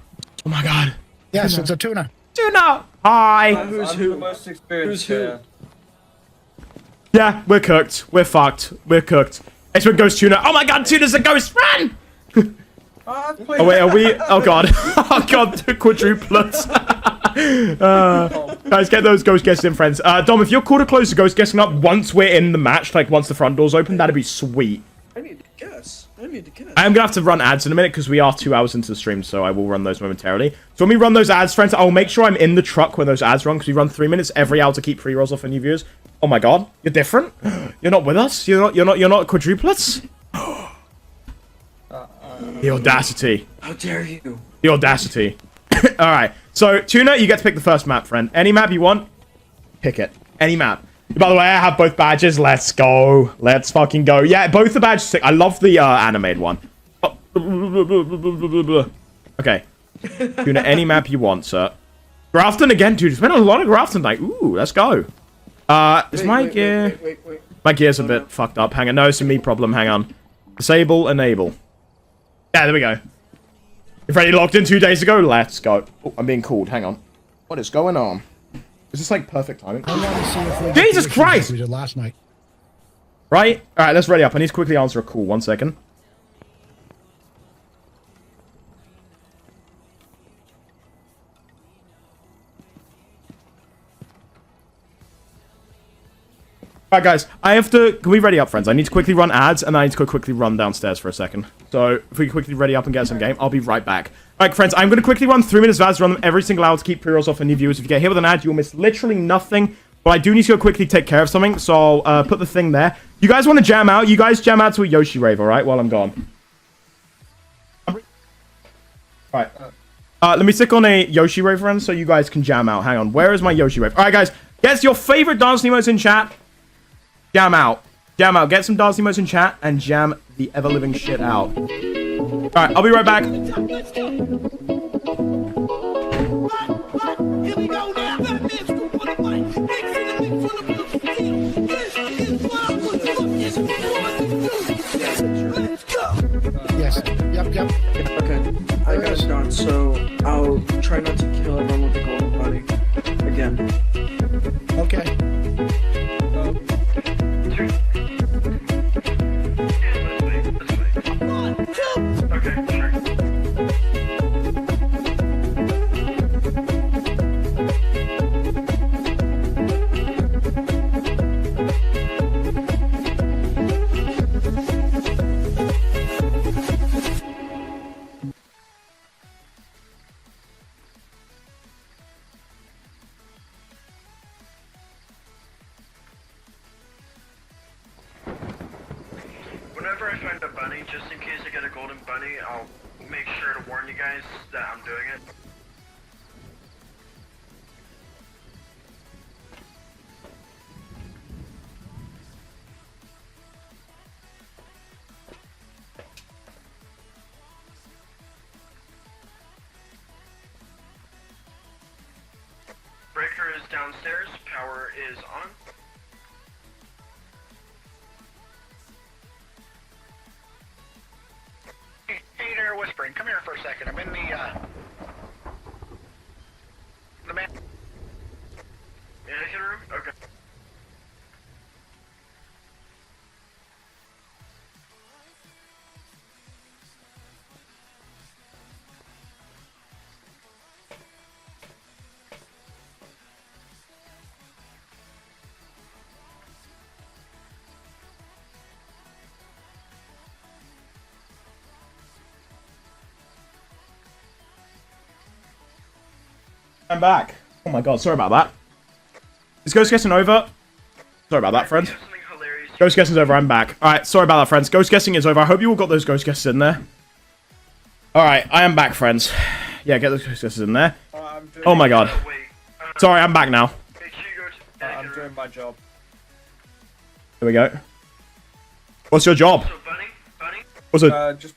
my God. Yes, it's a tuna. Tuna. Hi. I'm the most experienced here. Yeah, we're cooked. We're fucked. We're cooked. It's with Ghost Tuna. Oh, my God. Tuna's a ghost. Run. Oh, wait. Are we? Oh, God. Oh, God. The quadruplets. Guys, get those ghost guesses in, friends. Dom, if you're cool to close the ghost guessing up once we're in the match, like once the front door's open, that'd be sweet. I need to guess. I'm gonna have to run ads in a minute because we are 2 hours into the stream, so I will run those momentarily. So when we run those ads, friends, I'll make sure I'm in the truck when those ads run because we run 3 minutes every hour to keep pre-rolls off for new viewers. Oh my God, you're different. You're not with us. You're not quadruplets. The audacity. how dare you? The audacity. All right. So Tuna, you get to pick the first map, friend. Any map you want, pick it. Any map. By the way, I have both badges. Let's go. Let's fucking go. Yeah, both the badges sick. I love the animated one. Oh. Okay. Tuna, any map you want, sir. Grafton again, dude. It's been a lot of Grafton tonight. Ooh, let's go. Is my gear... Wait. My gear's a bit fucked up. Hang on. No, it's a me problem. Hang on. Disable, enable. Yeah, there we go. If ready logged in 2 days ago, let's go. Oh, I'm being called. Hang on. What is going on? Is this like perfect timing? I want to see if we Jesus did Christ! we did last night. Right? Alright, let's ready up. I need to quickly answer a call. 1 second. Alright, guys. I have to... Can we ready up, friends? I need to quickly run ads, and I need to go quickly run downstairs for a second. So, if we quickly ready up and get some game, I'll be right back. Alright, friends. I'm going to quickly run 3 minutes of ads, run them every single hour to keep pre-rolls off for new viewers. If you get hit with an ad, you'll miss literally nothing. But I do need to go quickly take care of something, so I'll put the thing there. You guys want to jam out? You guys jam out to a Yoshi rave, alright, while I'm gone. Alright. Let me stick on a Yoshi rave, friends, so you guys can jam out. Hang on. Where is my Yoshi rave? Alright, guys. Guess your favorite dance emotes in chat. Jam out. Jam out. Get some dance emotes in chat and jam the ever-living shit out. Alright, I'll be right back. Here we go now. That man's group on the mic. Next in the mix full of blue steel. This is what I put you up. This is what let's go. Yes. Yep. Okay, I got it done, so I'll try not to kill everyone with the golden bunny again. Okay. One, two. Okay, sure. Whenever I find a bunny, just in case I get a golden bunny, I'll make sure to warn you guys that I'm doing it. Breaker is downstairs, power is on. Hey there, Whispering. Come here for a second. I'm in the man. Mannequin room? Okay. I'm back. Oh my god, sorry about that. Is Ghost Guessing over? Sorry about that, friend. Something hilarious. Ghost Guessing's over, I'm back. Alright, sorry about that, friends. Ghost Guessing is over. I hope you all got those Ghost Guesses in there. Alright, I am back, friends. Yeah, get those Ghost Guesses in there. I'm doing, Oh my god. Wait. Sorry, I'm back now. Make sure you go to I'm Edgar. doing my job. Here we go. What's your job? So, Bunny? What's it? Just